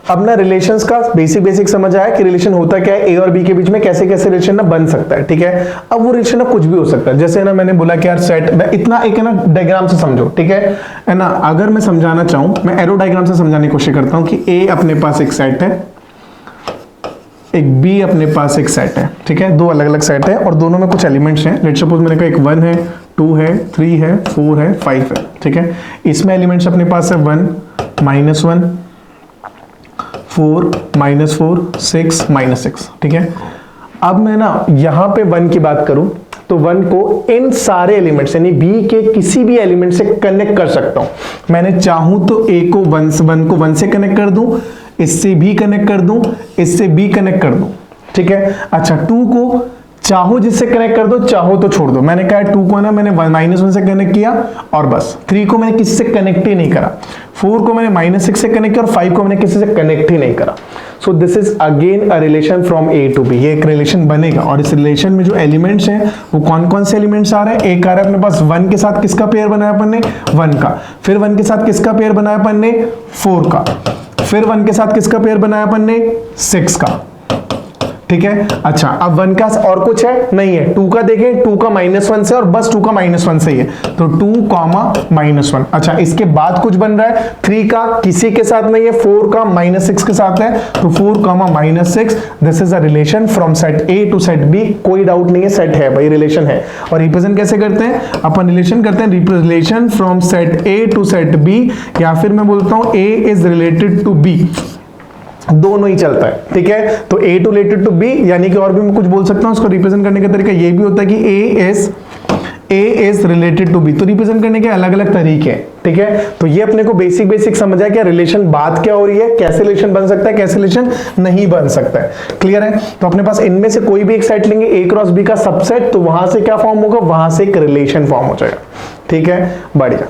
S1: अब ना रिलेशंस का बेसिक समझ आया कि रिलेशन होता क्या है, ए और बी के बीच में कैसे कैसे रिलेशन ना बन सकता है, ठीक है। अब वो रिलेशन ना कुछ भी हो सकता है, जैसे ना मैंने बोला कि यार सेट, इतना एक है ना डायग्राम से समझो, ठीक है ना। अगर मैं समझाना चाहूं, मैं एरो डायग्राम से समझाने की कोशिश करता हूं कि ए अपने पास एक सेट है, एक बी अपने पास एक सेट है, ठीक है, दो अलग अलग सेट है और दोनों में कुछ एलिमेंट्स हैं। लेट्स सपोज मैंने कहा एक 1 है, 2 है, 3 है, 4 है, 5 है, ठीक है। इसमें एलिमेंट्स अपने पास है 1, -1, 4, -4, 6, -6, ठीक है। अब मैं ना यहां पे 1 की बात करूं तो 1 को इन सारे एलिमेंट्स यानी बी के किसी भी एलिमेंट से कनेक्ट कर सकता हूं। मैंने चाहूं तो ए को 1 से कनेक्ट कर दूं, इससे भी कनेक्ट कर दूं, इससे भी कनेक्ट कर दूं, ठीक है। अच्छा 2 को चाहो जिससे कनेक्ट कर दो, चाहो तो छोड़ दो। मैंने कहा 2 को ना मैंने -1 से कनेक्ट किया और बस। 3 को मैंने किसी से कनेक्ट ही नहीं करा, 4 को मैंने -6 से कनेक्ट किया और 5 को मैंने किसी से कनेक्ट ही नहीं करा। So this is again a relation from A to B. ये एक रिलेशन बनेगा और इस रिलेशन में जो एलिमेंट्स हैं वो कौन कौन से एलिमेंट्स आ रहे हैं। एक आ रहा है अपने पास 1 के साथ किसका पेयर बनाया अपन ने, 1 का। फिर 1 के साथ किसका पेयर बनाया अपन ने, 4 का। फिर 1 के साथ किसका पेयर बनाया अपन ने, 6 का, ठीक है। अच्छा अब 1 का और कुछ है नहीं है, 2 का देखें, 2 का -1 से और बस 2 का -1 से ही है, तो 2, -1। अच्छा इसके बाद कुछ बन रहा है, 3 का किसी के साथ नहीं है, 4 का -6 के साथ है, तो 4, -6। This is a relation from set A to set B. कोई डाउट नहीं है, सेट है भाई, रिलेशन है। और रिप्रेजेंट कैसे करते हैं अपन, रिलेशन करते हैं relation from set A to set B, या फिर मैं बोलता हूं A is related to B. दोनों ही चलता है, ठीक है। तो A to related to B, यानी कि और भी मैं कुछ बोल सकता हूं, उसको रिप्रेजेंट करने का तरीका ये भी होता है कि ए इज रिलेटेड टू बी। तो रिप्रेजेंट करने के अलग अलग तरीके हैं, ठीक है। तो ये अपने को बेसिक समझा क्या रिलेशन बात क्या हो रही है, कैसे रिलेशन बन सकता है, कैसे रिलेशन नहीं बन सकता है, क्लियर है। तो अपने पास इनमें से कोई भी एक सेट लेंगे, ए क्रॉस बी का सबसेट, तो वहां से क्या फॉर्म होगा, वहां से एक रिलेशन फॉर्म हो जाएगा, ठीक है, बढ़िया।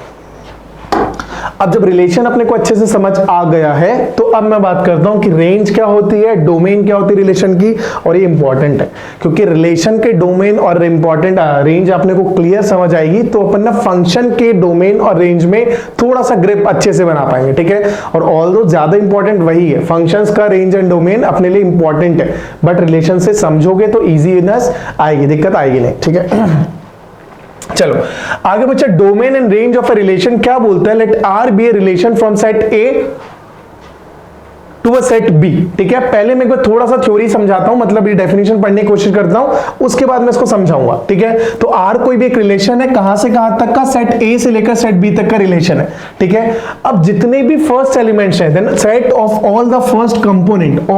S1: अब जब रिलेशन अपने को अच्छे से समझ आ गया है तो अब मैं बात करता हूं कि रेंज क्या होती है, डोमेन क्या होती है रिलेशन की। और ये इंपॉर्टेंट है क्योंकि रिलेशन के डोमेन और इंपॉर्टेंट रेंज अपने को क्लियर समझ आएगी तो अपन ना फंक्शन के डोमेन और रेंज में थोड़ा सा ग्रिप अच्छे से बना पाएंगे, ठीक है। और ऑल्दो ज्यादा इंपॉर्टेंट वही है, फंक्शंस का रेंज एंड डोमेन अपने लिए इंपॉर्टेंट है, बट रिलेशन से समझोगे तो इजीनेस आएगी, दिक्कत आएगी नहीं, ठीक है। चलो आगे बच्चा, domain and range of a relation क्या बोलता है, let R be a relation from set A to a set B, ठीक है। पहले मैं एक थोड़ा सा थ्योरी समझाता हूं, मतलब ये डेफिनेशन पढ़ने की कोशिश करता हूं, उसके बाद मैं इसको समझाऊंगा, ठीक है। तो आर कोई भी एक रिलेशन है, कहां से कहां तक का, सेट ए से लेकर सेट बी तक का रिलेशन है, ठीक है। अब जितने भी फर्स्ट एलिमेंट्स हैं, then set of all the first component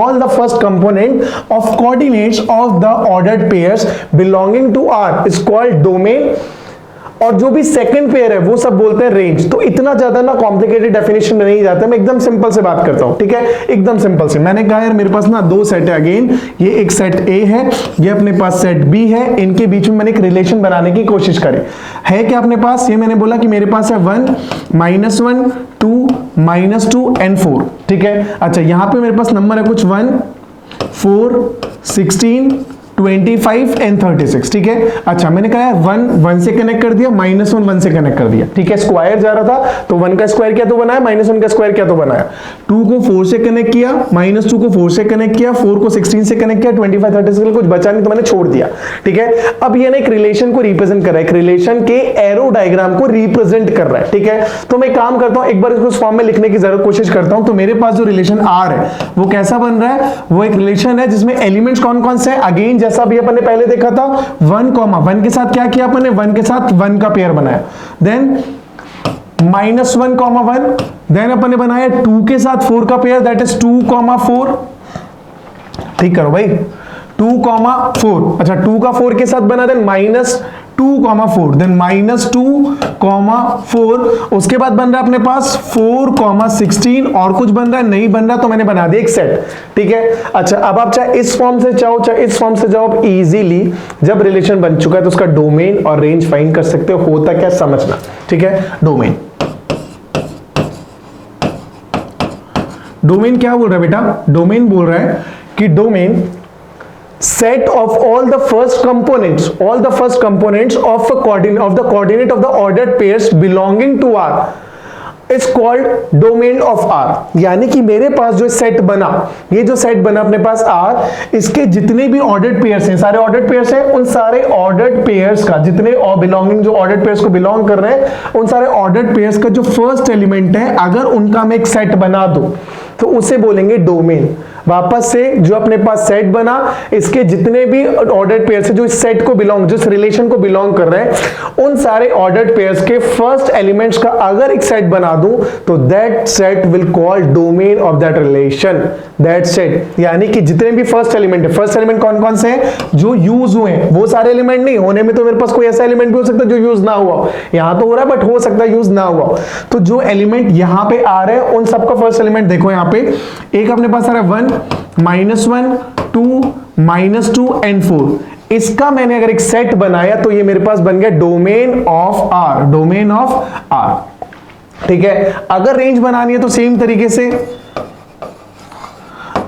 S1: of coordinates of the ordered pairs belonging to R is called domain, और जो भी सेकंड पेयर है वो सब बोलते हैं रेंज। तो इतना ज्यादा ना कॉम्प्लिकेटेड डेफिनेशन में नहीं जाता, मैं एकदम सिंपल से बात करता हूं, ठीक है, एकदम सिंपल से। मैंने कहा यार मेरे पास ना दो सेट है, अगेन ये एक सेट ए है, ये अपने पास सेट बी है, इनके बीच में मैंने एक रिलेशन बनाने की कोशिश करी है। क्या अपने पास, ये मैंने बोला कि मेरे पास है 1, -1, 2, -2 एंड 4, ठीक है। अच्छा यहां पे मेरे पास नंबर है कुछ 1, 4, 16, 25 एंड 36, ठीक है। अच्छा मैंने कहा 1 से कनेक्ट कर दिया, -1 से कनेक्ट कर दिया, ठीक है। स्क्वायर जा रहा था तो 1 का स्क्वायर क्या तो बनाया, -1 का स्क्वायर क्या तो बनाया। 2 को 4 से कनेक्ट किया, -2 को 4 से कनेक्ट किया, 4 को 16 से कनेक्ट किया, 25 36 कुछ बचा नहीं तो मैंने छोड़ दिया, ठीक है। अब ये ना एक रिलेशन को रिप्रेजेंट कर रहा है, एक रिलेशन के एरो डायग्राम को रिप्रेजेंट कर रहा है, ठीक है। तो मैं काम करता हूं, एक बार इसको इस फॉर्म में लिखने की जरूर कोशिश करता हूं। तो मेरे पास जो रिलेशन आर है वो कैसा बन रहा है, वो एक रिलेशन है जिसमें एलिमेंट्स कौन कौन से हैं, अगेन जैसा भी अपन ने पहले देखा था 1, के साथ क्या किया अपन ने, 1 के साथ 1 का पेयर बनाया, देन -1, देन अपन ने बनाया 2 के साथ 4 का पेयर, दैट इज 2, 4, ठीक करो भाई, 2, 4। अच्छा 2 का 4 के साथ बना, देन -2, 4, देन -2, 4, उसके बाद बन रहा है अपने पास 4, 16, और कुछ बन रहा है नहीं बन रहा तो मैंने बना दिया एक सेट, ठीक है। अच्छा अब आप चाहे इस फॉर्म से चाहो चाहे इस फॉर्म से जाओ, आप इजीली जब रिलेशन बन चुका है तो उसका डोमेन और रेंज फाइंड कर सकते हो। होता क्या समझना, ठीक है। डोमेन क्या बोल रहा है बेटा, डोमेन बोल रहा है कि domain set of all the first components of the coordinate of the ordered pairs belonging to R is called domain of R. यानी कि मेरे पास जो सेट बना, ये जो सेट बना अपने पास आर, इसके जितने भी ऑर्डर्ड पेयर्स हैं, सारे ऑर्डर्ड पेयर्स हैं, उन सारे ऑर्डर्ड पेयर्स का, जितने बिलोंगिंग जो ऑर्डर्ड पेयर्स को बिलोंग कर रहे हैं, उन सारे ऑर्डर्ड पेयर्स का जो फर्स्ट एलिमेंट है, अगर उनका मैं एक सेट बना दूं तो उसे बोलेंगे डोमेन। वापस से जो अपने पास सेट बना, इसके जितने भी ऑर्डर्ड पेयर्स है जो इस सेट को बिलोंग, जिस रिलेशन को बिलोंग कर रहे हैं, उन सारे ऑर्डर्ड पेयर्स के फर्स्ट एलिमेंट्स का अगर एक सेट बना दूं तो that set will call domain of that relation. That set यानी कि जितने भी फर्स्ट एलिमेंट है, फर्स्ट एलिमेंट कौन कौन से हैं, जो यूज हुए हैं, वो सारे एलिमेंट नहीं, होने में तो मेरे पास कोई ऐसा एलिमेंट भी हो सकता है जो यूज ना हुआ, यहां तो हो रहा है बट हो सकता है यूज ना हुआ। तो जो एलिमेंट यहां पे आ रहे हैं उन सबका फर्स्ट एलिमेंट देखो, यहां पे एक अपने पास आ रहा है 1, -1, 2, -2 एंड 4। इसका मैंने अगर एक सेट बनाया तो ये मेरे पास बन गया domain of R, domain of R. ठीक है, अगर रेंज बनानी है तो सेम तरीके से,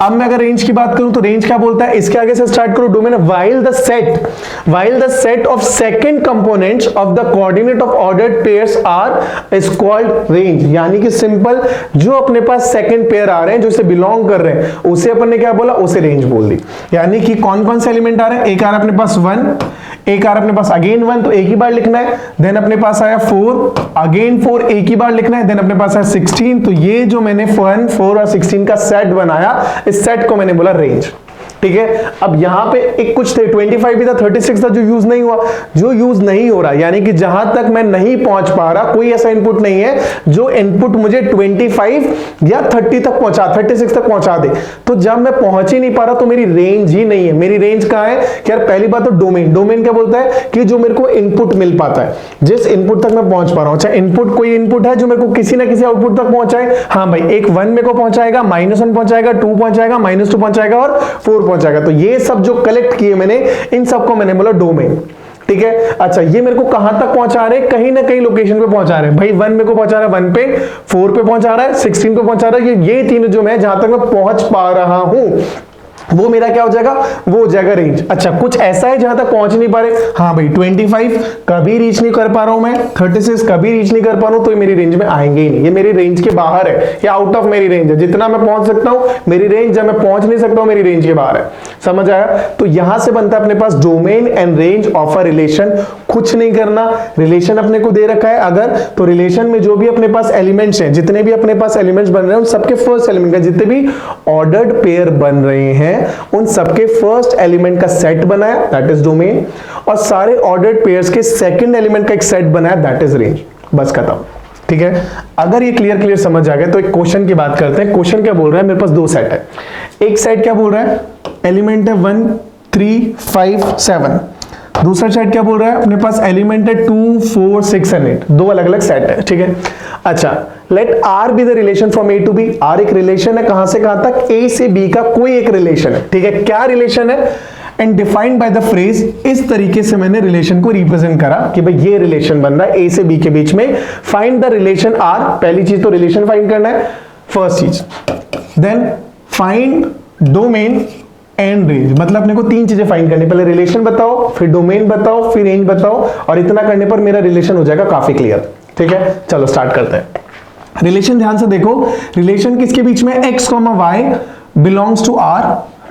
S1: अब मैं अगर रेंज की बात करूं तो रेंज क्या बोलता है, इसके आगे से स्टार्ट करो, domain while the set of second components of the coordinate of ordered pairs R is called range. यानी कि सिंपल, जो अपने पास सेकंड पेयर आ रहे हैं, जो इसे बिलोंग कर रहे हैं, उसे अपन ने क्या बोला, उसे रेंज बोल दी। यानी कि कौन कौन से एलिमेंट आ रहे हैं, एक आ रहा है अपने पास 1, एक आ रहा अपने पास अगेन 1, तो एक ही बार लिखना है, देन अपने पास आया 4, अगेन 4 एक ही बार लिखना है, देन अपने पास आया 16। तो ये जो मैंने 1, 4 और 16 का सेट बनाया, इस सेट को मैंने बोला रेंज। ठीक है, अब यहां पे एक कुछ थे, 25 भी था, 36 था जो यूज नहीं हुआ, जो यूज नहीं हो रहा, यानी कि जहां तक मैं नहीं पहुंच पा रहा, कोई ऐसा इनपुट नहीं है जो इनपुट मुझे 25 या 30 तक पहुंचा, 36 तक पहुंचा दे। तो जब मैं पहुंच ही नहीं पा रहा तो मेरी रेंज ही नहीं है। मेरी रेंज कहां है कि यार, पहली बात तो डोमेन क्या बोलता है कि जो मेरे को इनपुट मिल पाता है, जिस इनपुट तक मैं पहुंच पा रहा हूं। अच्छा, इनपुट कोई इनपुट है जो मेरे को किसी ना किसी आउटपुट तक पहुंचाए, हाँ भाई, एक 1 मेरे को पहुंचाएगा, -1 पहुंचाएगा, 2 पहुंचाएगा, -2 पहुंचाएगा और 4 पहुंचाएगा। तो ये सब जो कलेक्ट किए मैंने, इन सबको मैंने बोला डोमेन। ठीक है, अच्छा, ये मेरे को कहां तक पहुंचा रहे हैं, कहीं ना कहीं लोकेशन पे पहुंचा रहे हैं। भाई 1 मेरे को पहुंचा रहा है 1 पे, 4 पे पहुंचा रहा है, 16 पे पहुंचा रहा है। ये तीन जो मैं जहां तक मैं पहुंच पा रहा हूं, वो मेरा क्या हो जाएगा, वो हो जाएगा रेंज। अच्छा, कुछ ऐसा है जहां तक पहुंच नहीं पा रहे, हाँ भाई 25 कभी रीच नहीं कर पा रहा हूं मैं, 36 कभी रीच नहीं कर पा रहा हूं, तो ये मेरी रेंज में आएंगे ही नहीं, ये मेरी रेंज के बाहर है, ये आउट ऑफ मेरी रेंज है। जितना मैं पहुंच सकता हूं मेरी रेंज, जब मैं पहुंच नहीं सकता हूं मेरी रेंज के बाहर है। समझ आया? तो यहां से बनता है अपने पास domain and range of a relation. कुछ नहीं करना, रिलेशन अपने को दे रखा है अगर, तो रिलेशन में जो भी अपने पास एलिमेंट्स हैं, जितने भी अपने पास एलिमेंट्स बन रहे हैं, उन सबके फर्स्ट एलिमेंट का, जितने भी ऑर्डर्ड पेयर बन रहे हैं, उन सबके फर्स्ट एलिमेंट का सेट बनाया, दैट इज डोमेन, और सारे ऑर्डर्ड पेयर्स के सेकंड एलिमेंट का एक सेट बनाया, दैट इज रेंज। बस खत्म। ठीक है, अगर ये क्लियर समझ आ गया तो एक क्वेश्चन की बात करते हैं। क्वेश्चन क्या बोल रहा है, मेरे पास दो सेट है। एक सेट क्या बोल रहा है, एलिमेंट है 1, 3, 5, 7। दूसरा सेट क्या बोल रहा है, अपने पास एलिमेंट है 2, 4, 6 एंड 8। दो अलग अलग सेट है। ठीक है, अच्छा, let R be the relation from A to B. R एक रिलेशन है, कहां से कहां तक, ए से बी का कोई एक रिलेशन है। ठीक है, क्या रिलेशन है, and defined by the phrase. इस तरीके से मैंने रिलेशन को रिप्रेजेंट करा कि भाई ये रिलेशन बन रहा है ए से बी के बीच में। फाइंड द रिलेशन आर, पहली चीज तो रिलेशन फाइंड करना है, फर्स्ट चीज। Then find domain and range, मतलब अपने को तीन चीजें फाइंड करनी, पहले रिलेशन बताओ, फिर डोमेन बताओ, फिर रेंज बताओ, और इतना करने पर मेरा रिलेशन हो जाएगा काफी क्लियर। ठीक है, चलो स्टार्ट करते हैं। रिलेशन ध्यान से देखो, रिलेशन किसके बीच में, x, y belongs to r।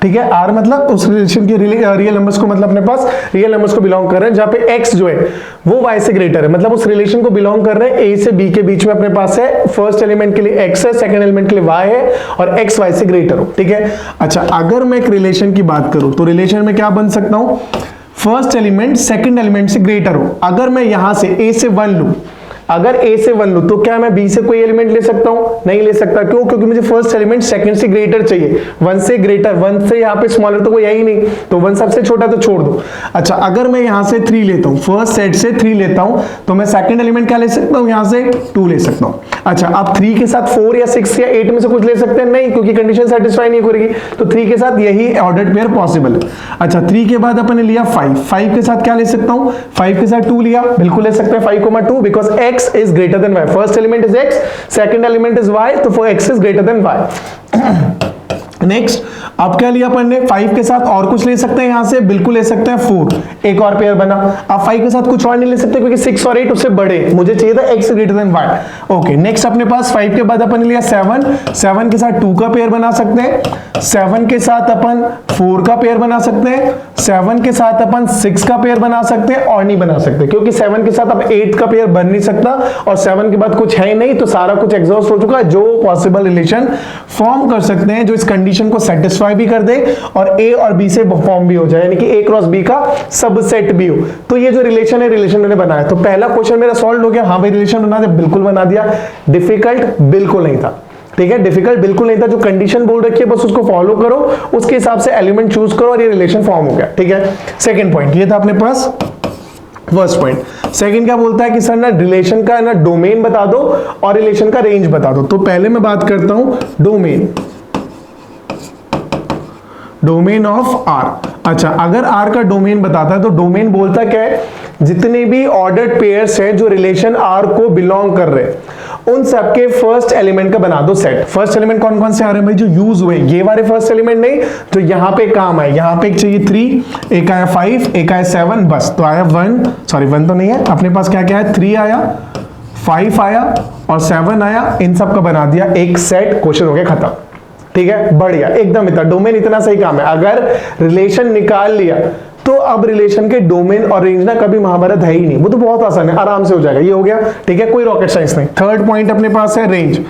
S1: ठीक है, r मतलब उस रिलेशन के रियल नंबर्स को, मतलब अपने पास रियल नंबर्स को बिलोंग कर रहे हैं, जहां पे x जो है वो y से ग्रेटर है, मतलब उस रिलेशन को बिलोंग कर रहे हैं a से b के बीच में। अपने पास है फर्स्ट एलिमेंट के लिए x है, सेकंड एलिमेंट के लिए y है, और x y से ग्रेटर हो। ठीक है, अच्छा, अगर मैं एक रिलेशन की बात करूं तो रिलेशन में क्या बन सकता हूं, फर्स्ट एलिमेंट सेकंड एलिमेंट से ग्रेटर हो। अगर मैं यहां से a से 1 लूं, अगर a से 1 लूं, तो क्या मैं b से कोई एलिमेंट ले सकता हूं, नहीं ले सकता। क्यों, क्योंकि मुझे फर्स्ट एलिमेंट सेकंड से ग्रेटर चाहिए, 1 से ग्रेटर, 1 से यहां पे स्मॉलर तो कोई है ही नहीं, तो 1 सबसे छोटा, तो छोड़ दो। अच्छा, अगर मैं यहां से 3 लेता हूं, फर्स्ट सेट से 3 लेता हूं, तो मैं सेकंड एलिमेंट क्या ले सकता हूं, यहां से 2 ले सकता हूं। अच्छा, अब 3 के साथ 4 या 6 या 8 में से कुछ ले सकते हैं, नहीं, क्योंकि कंडीशन सेटिस्फाई नहीं करेगी, तो 3 के साथ यही ऑर्डर्ड पेयर पॉसिबल है। अच्छा, 3 के बाद अपन ने लिया 5 के साथ क्या ले सकता हूं, 5 के साथ 2 लिया, बिल्कुल ले सकते हैं 5,2, because x is greater than y। First element is x, second element is y, तो for x is greater than y। Next अब क्या लिया अपन ने, 5 के साथ और कुछ ले सकते हैं, यहां से बिल्कुल ले सकते हैं 4, एक और पेयर बना। अब 5 के साथ कुछ और नहीं ले सकते क्योंकि 6 और 8 उससे बड़े, मुझे चाहिए था x greater than y। Okay, next अपने पास 5 के बाद अपन लिया 7, 7 के साथ 2 का पेयर बना सकते हैं, 7 के साथ अपन 4 का पेयर बना सकते हैं, 7 के साथ अपन 6 का पेयर बना सकते हैं, और नहीं बना सकते क्योंकि 7 के साथ अब 8 का पेयर बन नहीं सकता, और 7 के बाद कुछ है ही नहीं, तो सारा कुछ एग्जॉस्ट हो चुका है। जो पॉसिबल रिलेशन फॉर्म कर सकते हैं जो इस कंडीशन को सेटिस्फाई भी कर दे और A और B से फॉर्म भी हो जाए, यानी कि A क्रॉस B का सबसेट भी हो, तो ये जो रिलेशन है, रिलेशन मैंने बनाया। तो पहला क्वेश्चन मेरा सॉल्व हो गया। हाँ भाई, रिलेशन बना दिया, बिल्कुल बना दिया। डिफिकल्ट बिल्कुल नहीं था, ठीक है, डिफिकल्ट बिल्कुल नहीं था। जो कंडीशन बोल रखी है बस उसको फॉलो करो, उसके हिसाब से एलिमेंट चूज करो और ये रिलेशन फॉर्म हो गया, ठीक है। सेकंड पॉइंट ये था अपने पास फर्स्ट पॉइंट। सेकंड क्या बोलता है कि सर ना रिलेशन का ना डोमेन बता दो और रिलेशन का रेंज बता दो। तो पहले मैं बात करता हूं डोमेन, डोमेन ऑफ आर। अच्छा, अगर आर का डोमेन बताता है तो डोमेन बोलता क्या है, जितने भी ऑर्डर्ड पेयर्स हैं जो रिलेशन आर को बिलोंग कर रहे हैं उन सबके फर्स्ट एलिमेंट का बना दो सेट। फर्स्ट एलिमेंट कौन कौन से आ रहे हैं भाई, जो यूज हुए, ये वाले फर्स्ट एलिमेंट नहीं, तो यहां पे काम है, यहां पे एक चाहिए 3, एक आया 5, एक आया 7, बस तो आया 1, सॉरी 1 तो नहीं है अपने पास, क्या क्या है, 3 आया, 5 आया और 7 आया, इन सब का बना दिया एक सेट, क्वेश्चन हो गया खत्म, ठीक है, बढ़िया एकदम। इतना डोमेन इतना सही काम है। अगर रिलेशन निकाल लिया तो अब रिलेशन के डोमेन और रेंज ना कभी महाभारत है ही नहीं, वो तो बहुत आसान है, आराम से हो जाएगा। ये हो गया, ठीक है, कोई रॉकेट साइंस नहीं। थर्ड पॉइंट अपने पास है रेंज,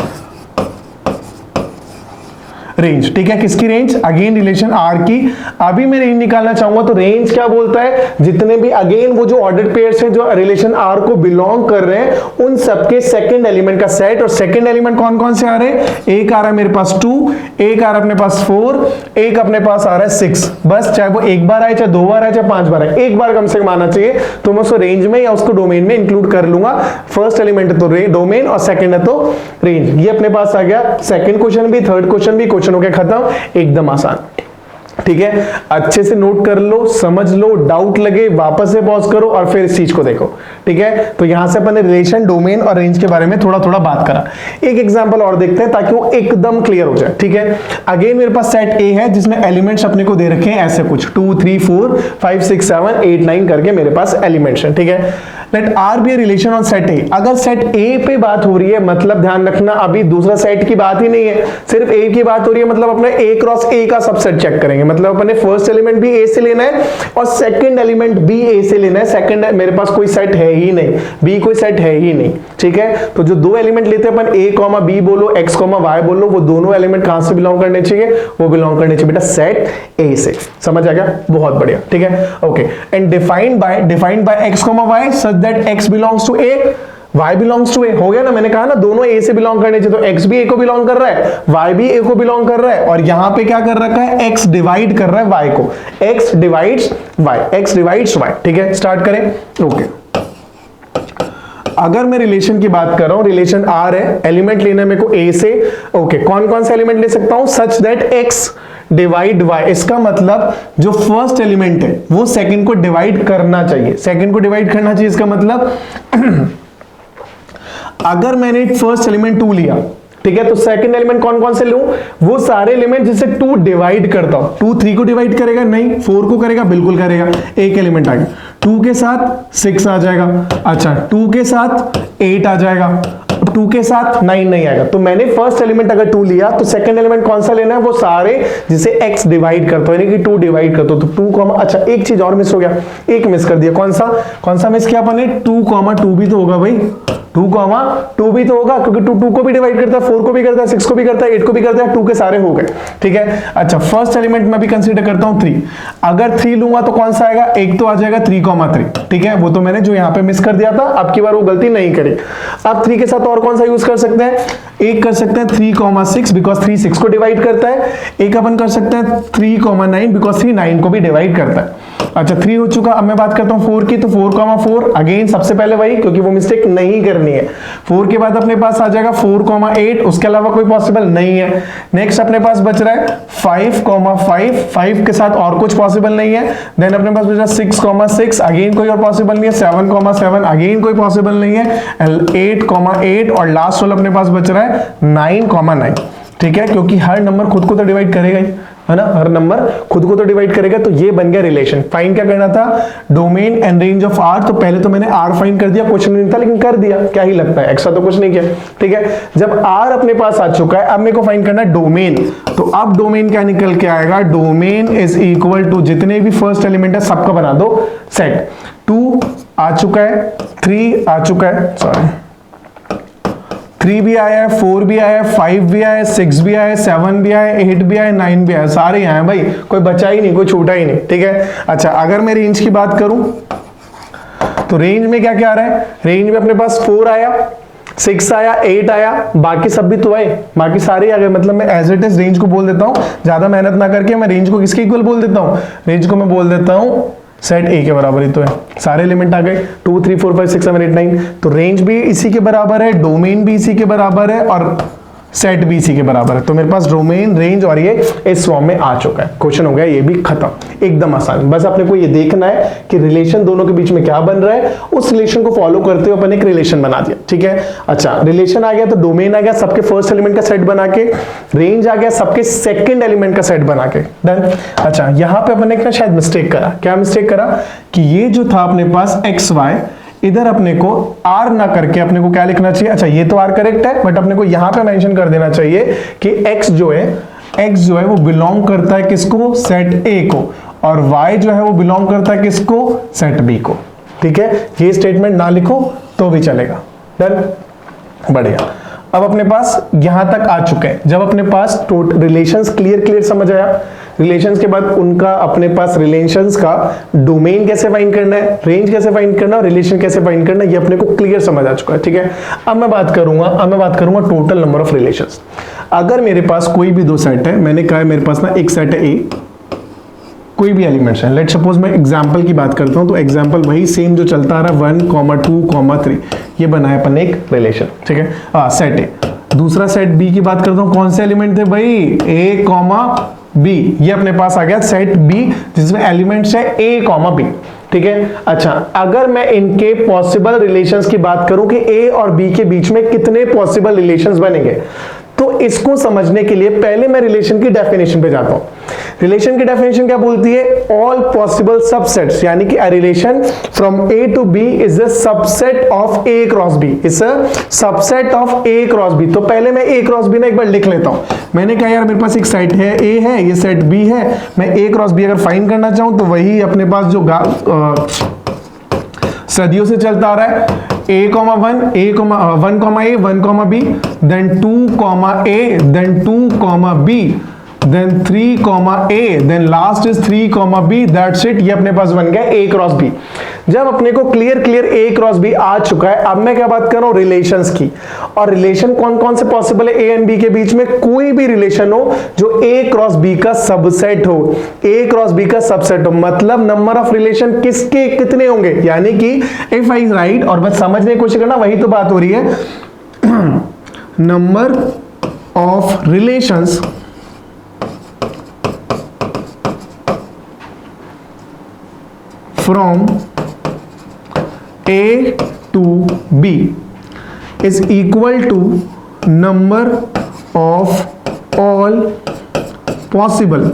S1: रेंज, ठीक है, किसकी रेंज, अगेन रिलेशन आर की। अभी मैं रेंज निकालना चाहूंगा तो रेंज क्या बोलता है, जितने भी अगेन वो जो ऑर्डर्ड पेयर्स हैं जो रिलेशन आर को बिलोंग कर रहे हैं उन सबके सेकंड एलिमेंट का सेट। और सेकंड एलिमेंट कौन कौन से आ रहे हैं, एक आ रहा है मेरे पास 2, एक आ रहा है अपने पास 4, एक अपने पास आ रहा है 6, बस चाहे वो एक बार आए, चाहे 2 बार आए, चाहे 5 बार आए, एक बार कम से कम आना चाहिए, तो मैं उसको रेंज में या उसको डोमेन में इंक्लूड कर लूंगा। फर्स्ट एलिमेंट है तो डोमेन और सेकंड है तो रेंज। ये अपने पास आ गया सेकंड क्वेश्चन भी, थर्ड क्वेश्चन भी, क्वेश्चन हो गया खत्म, एकदम आसान, ठीक है। अच्छे से नोट कर लो, समझ लो, डाउट लगे वापस से पॉज करो और फिर इस चीज को देखो, ठीक है। तो यहां से अपन ने रिलेशन, डोमेन और रेंज के बारे में थोड़ा थोड़ा बात करा। एक एग्जांपल और देखते हैं ताकि वो एकदम क्लियर हो जाए, ठीक है। अगेन मेरे पास सेट ए है जिसमें एलिमेंट्स अपने को दे रखे हैं ऐसे कुछ 2 3 4 5 6 7 8 9 करके मेरे पास एलिमेंट्स हैं, ठीक है। Let R be a relation on set A. अगर सेट ए पे बात हो रही है, मतलब ध्यान रखना अभी दूसरा सेट की बात ही नहीं है, सिर्फ ए की बात हो रही है, मतलब अपने ए क्रॉस ए का सबसेट चेक करेंगे, मतलब अपने फर्स्ट एलिमेंट भी ए से लेना है और सेकंड एलिमेंट भी ए से लेना है। सेकंड मेरे पास कोई सेट है ही नहीं, बी कोई सेट है ही नहीं, ठीक है। तो जो दो एलिमेंट लेते हैं अपन, ए कॉमा बी बोलो, एक्स कॉमा वाई बोलो, वो दोनों एलिमेंट कहां से बिलोंग करने चाहिए, वो बिलोंग करने चाहिए बेटा सेट ए से। समझ आ गया, बहुत बढ़िया, ठीक है, okay. And defined by x comma y such that x belongs to A, y belongs to A. हो गया ना, मैंने कहा ना दोनों a से बिलोंग करने चाहिए, तो x भी a को बिलोंग कर रहा है, y भी a को बिलोंग कर रहा है, और यहां पे क्या कर रखा है, x डिवाइड कर रहा है y को, x डिवाइड्स y, ठीक है। स्टार्ट करें, ओके। अगर मैं रिलेशन की बात कर रहा हूं, रिलेशन R है, एलिमेंट लेना है मेरे को a से, ओके। कौन कौन से एलिमेंट ले सकता हूं, such that x divide y। इसका मतलब जो फर्स्ट एलिमेंट है वो सेकंड को डिवाइड करना चाहिए, सेकंड को डिवाइड करना चाहिए। इसका मतलब अगर मैंने फर्स्ट एलिमेंट 2 लिया, ठीक है, तो सेकंड एलिमेंट कौन कौन से लूं, वो सारे एलिमेंट जिससे 2 डिवाइड करता हूं। 2 3 को डिवाइड करेगा नहीं, 4 को करेगा, बिल्कुल करेगा। एक एलिमेंट आ गया, 2 के साथ 6 आ जाएगा, अच्छा 2 के साथ 8 आ जाएगा, 2 के साथ 9 नहीं आएगा। तो मैंने फर्स्ट एलिमेंट अगर 2 लिया तो सेकंड एलिमेंट कौन सा लेना है, वो सारे जिसे x डिवाइड करता हो, यानी कि 2 डिवाइड करता हो, तो 2, अच्छा एक चीज और मिस हो गया, एक मिस कर दिया, कौन सा मिस किया अपन ने, 2, 2 भी तो होगा भाई, 2, 2 भी तो होगा, क्योंकि 2 को भी डिवाइड करता है, 4 को भी करता है, 6 को भी करता है, 8 को भी करता है, 2 के सारे हो गए, ठीक है। अच्छा फर्स्ट एलिमेंट में भी कंसीडर करता हूं 3, अगर 3 लूंगा तो कौन सा आएगा, एक तो आ जाएगा 3, 3, ठीक है, वो तो मैंने जो यहां पे मिस कर दिया था, अब की बार वो गलती नहीं करी। अब 3 के साथ और कौन सा यूज कर सकते हैं, एक कर सकते हैं 3, 6 बिकॉज 3 6 को डिवाइड करता है, एक अपन कर सकते हैं 3, 9 बिकॉज 3 9 को भी डिवाइड करता है। अच्छा 3 हो चुका, अब मैं बात करता हूं 4 की, तो 4, 4 अगेन सबसे पहले वही, क्योंकि वो मिस्टेक नहीं करनी है। 4 के बाद अपने पास आ जाएगा 4, 8, उसके अलावा कोई पॉसिबल नहीं है। नेक्स्ट अपने पास बच रहा है 5, 5 के साथ और कुछ पॉसिबल नहीं है। देन अपने पास बच रहा है 6, 6 अगेन कोई और पॉसिबल नहीं है, 7, 7 अगेन कोई पॉसिबल नहीं है, 8, 8 और लास्ट वाला अपने पास बच रहा है 9, 9। ठीक है, क्योंकि हर नंबर खुद को तो डिवाइड करेगा ही, है ना, हर नंबर खुद को तो डिवाइड करेगा। तो ये बन गया रिलेशन। फाइंड क्या करना था, domain and range of R. तो पहले तो मैंने आर फाइंड कर दिया, क्वेश्चन नहीं था लेकिन कर दिया, क्या ही लगता है, एक्स्ट्रा तो कुछ नहीं किया। ठीक है, जब आर अपने पास आ चुका है, अब मेरे को फाइंड करना है डोमेन। तो अब डोमेन क्या निकल के आएगा, डोमेन इज इक्वल टू जितने भी फर्स्ट एलिमेंट है सबका बना दो सेट। 2 आ चुका है, 3 आ चुका है, सॉरी 3 भी आया है, 4 भी आया है, 5 भी आया है, 6 भी आया है, 7 भी आया है, 8 भी आया है, 9 भी आया है, सारे आए हैं भाई, कोई बचा ही नहीं, कोई छूटा ही नहीं। ठीक है, अच्छा अगर मैं रेंज की बात करूं तो रेंज में क्या क्या आ रहा है, रेंज में अपने पास 4 आया, 6 आया, 8 आया, बाकी सब भी तो आए, बाकी सारे आ गए। मतलब मैं एज इट इज रेंज को बोल देता हूं, ज्यादा मेहनत ना करके मैं रेंज को किसके इक्वल बोल देता हूं, रेंज को मैं बोल देता हूं सेट ए के बराबर ही तो है। सारे एलिमेंट आ गए 2 3 4 5 6 7 8 9। तो रेंज भी इसी के बराबर है, डोमेन भी इसी के बराबर है और सेट भी इसी के बराबर है। तो मेरे पास डोमेन, रेंज और ये इस फॉर्म में आ चुका है। क्वेश्चन हो गया ये भी खत्म, एकदम आसान। बस अपने को ये देखना है कि रिलेशन दोनों के बीच में क्या बन रहा है, उस रिलेशन को फॉलो करते हुए अपन एक रिलेशन बना दिया। ठीक है, अच्छा रिलेशन आ गया तो डोमेन आ गया सबके फर्स्ट एलिमेंट का सेट बना के, रेंज आ गया सबके सेकंड एलिमेंट का सेट बना के, डन। अच्छा यहां पे अपन ने शायद मिस्टेक करा, क्या मिस्टेक करा कि ये जो था अपने पास एक्स वाई, इधर अपने को आर ना करके अपने को क्या लिखना चाहिए, अच्छा ये तो आर करेक्ट है बट अपने को यहां पे मेंशन कर देना चाहिए कि x जो है वो बिलोंग करता है किसको, सेट ए को, और y जो है वो बिलोंग करता है किसको, सेट बी को। ठीक है, ये स्टेटमेंट ना लिखो तो भी चलेगा, डन, बढ़िया। अब अपने पास यहां तक आ चुके हैं। जब अपने पास रिलेशंस क्लियर समझ आया, रिलेशंस के बाद उनका अपने पास रिलेशंस का डोमेन कैसे फाइंड करना है, रेंज कैसे फाइंड करना है, रिलेशन कैसे फाइंड करना है, ये अपने को क्लियर समझ आ चुका है। ठीक है, अब मैं बात करूंगा टोटल नंबर ऑफ रिलेशंस। अगर मेरे पास कोई भी दो सेट है, मैंने कहा मेरे पास ना एक सेट है ए, कोई भी एलिमेंट्स है, लेट सपोज मैं एग्जांपल की बात करता हूं, तो एग्जांपल वही सेम जो चलता आ रहा है 1, 2, 3, ये बनाया अपन एक रिलेशन। ठीक है, सेट ए। दूसरा सेट बी की बात करता हूं, कौन से एलिमेंट थे भाई, ए कॉमा बी, ये अपने पास आ गया सेट बी जिसमें एलिमेंट्स है ए कॉमा बी। ठीक है, अच्छा अगर मैं इनके पॉसिबल रिलेशंस की बात करूं कि ए और बी के बीच में कितने पॉसिबल रिलेशंस बनेंगे, तो इसको समझने के लिए पहले मैं रिलेशन की डेफिनेशन पे जाता हूं। रिलेशन की डेफिनेशन क्या बोलती है, ऑल पॉसिबल सबसेट्स, यानी कि a relation from A to B is a subset of A cross B, is a subset of A cross B. तो पहले मैं ए क्रॉस बी ना एक बार लिख लेता हूं। मैंने कहा यार मेरे पास एक सेट है ए है, ये सेट बी है, मैं ए क्रॉस बी अगर फाइंड करना चाहूं तो वही अपने पास जो सदियों से चलता आ रहा है, a, 1, 1, a, 1, 1, b, then 2, a, then 2, b, then 3, a, then last is 3, b, that's it। ये अपने पास बन गया a क्रॉस b। जब अपने को क्लियर a क्रॉस b आ चुका है, अब मैं क्या बात कर रहा हूं, रिलेशंस की। और रिलेशन कौन कौन से पॉसिबल है a एंड b के बीच में, कोई भी रिलेशन हो जो a क्रॉस b का सबसेट हो, a क्रॉस b का सबसेट हो, मतलब नंबर ऑफ रिलेशन किसके कितने होंगे, यानी कि इफ आई राइट, और बस समझने की कोशिश करना, वही तो बात हो रही है, number of relations from A to B is equal to number of all possible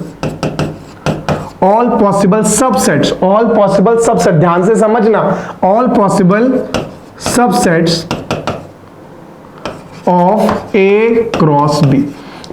S1: subsets, all possible subset, ध्यान से समझना, all possible subsets of A cross B।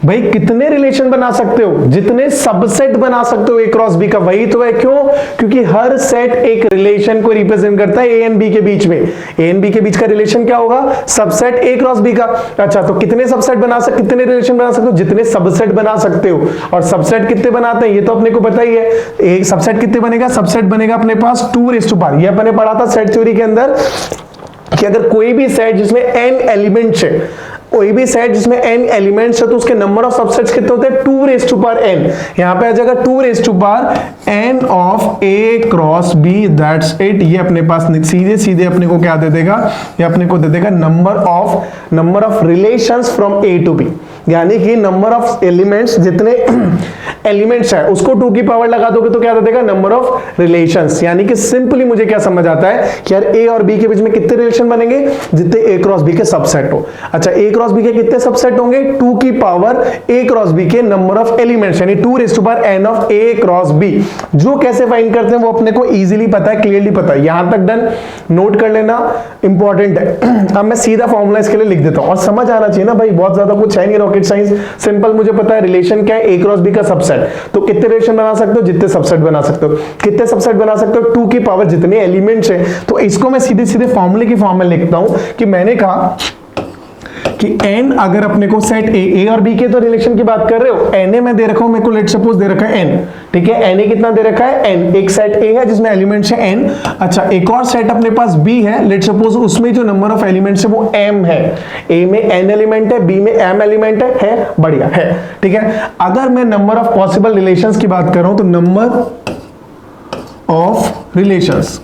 S1: भाई कितने रिलेशन बना सकते हो, जितने सबसेट बना सकते हो ए क्रॉस बी का, वही तो है। क्यों, क्योंकि हर सेट एक रिलेशन को रिप्रेजेंट करता है ए एंड बी के बीच में। ए एंड बी के बीच का रिलेशन क्या होगा, सबसेट ए क्रॉस बी का। अच्छा तो कितने सबसेट कितने रिलेशन बना सकते हो, जितने सबसेट बना सकते हो। और सबसेट कितने बनाते हैं ये तो अपने को पता ही है, एक सबसेट कितने बनेगा, सबसेट बनेगा अपने पास 2 ये अपने पढ़ा था सेट थ्योरी के अंदर कि अगर कोई भी सेट जिसमें n एलिमेंट्स है, कोई भी सेट जिसमें n एलिमेंट्स है, तो उसके नंबर ऑफ सबसेट्स कितने होते हैं, 2n। यहां पे आ जाएगा 2n of a cross b, that's it. ये अपने पास सीधे अपने को क्या दे देगा, ये अपने को दे देगा number of relations from a to b। यानी कि नंबर ऑफ एलिमेंट्स, जितने एलिमेंट्स है उसको 2 की पावर लगा दोगे तो क्या दे देगा, नंबर ऑफ रिलेशंस। यानी कि सिंपली मुझे क्या समझ आता है कि यार ए और बी के बीच में कितने रिलेशन बनेंगे, जितने ए क्रॉस बी के सबसेट हो। अच्छा, ए क्रॉस बी के कितने सबसेट होंगे, 2 की पावर ए क्रॉस बी के नंबर ऑफ एलिमेंट्स, यानी 2 raise to power n of A cross B. जो कैसे फाइंड करते हैं वो अपने को इजीली पता है, क्लियरली पता है। यहां तक डन, नोट कर लेना, इंपॉर्टेंट है। अब मैं सीधा फॉर्मूला इसके लिए लिख देता हूं और समझ आना चाहिए ना भाई, बहुत ज्यादा कुछ है नहीं रॉकेट साइंस, सिंपल मुझे पता है रिलेशन क्या है, ए क्रॉस बी का सबसेट। तो कितने रिलेशन बना सकते हो, जितने सबसेट बना सकते हो। कितने सबसेट बना सकते हो, 2 की पावर जितने एलिमेंट्स है। तो इसको मैं सीधे सीधे फॉर्मूले की फॉर्म में लिखता हूं कि मैंने कहा कि n अगर अपने को सेट ए और बी के तो रिलेशन की बात कर रहे हो, n मैं दे रखा हूं, मेरे को लेट सपोज दे रखा है n, ठीक है। n कितना दे रखा है, n। एक सेट a है जिसमें एलिमेंट्स है n। अच्छा, एक और सेट अपने पास b है, लेट सपोज उसमें जो नंबर ऑफ एलिमेंट्स है वो m है। a में n एलिमेंट है, b में m एलिमेंट है बढ़िया है, ठीक है। अगर मैं नंबर ऑफ पॉसिबल रिलेशंस की बात कर रहा हूं तो number of relations,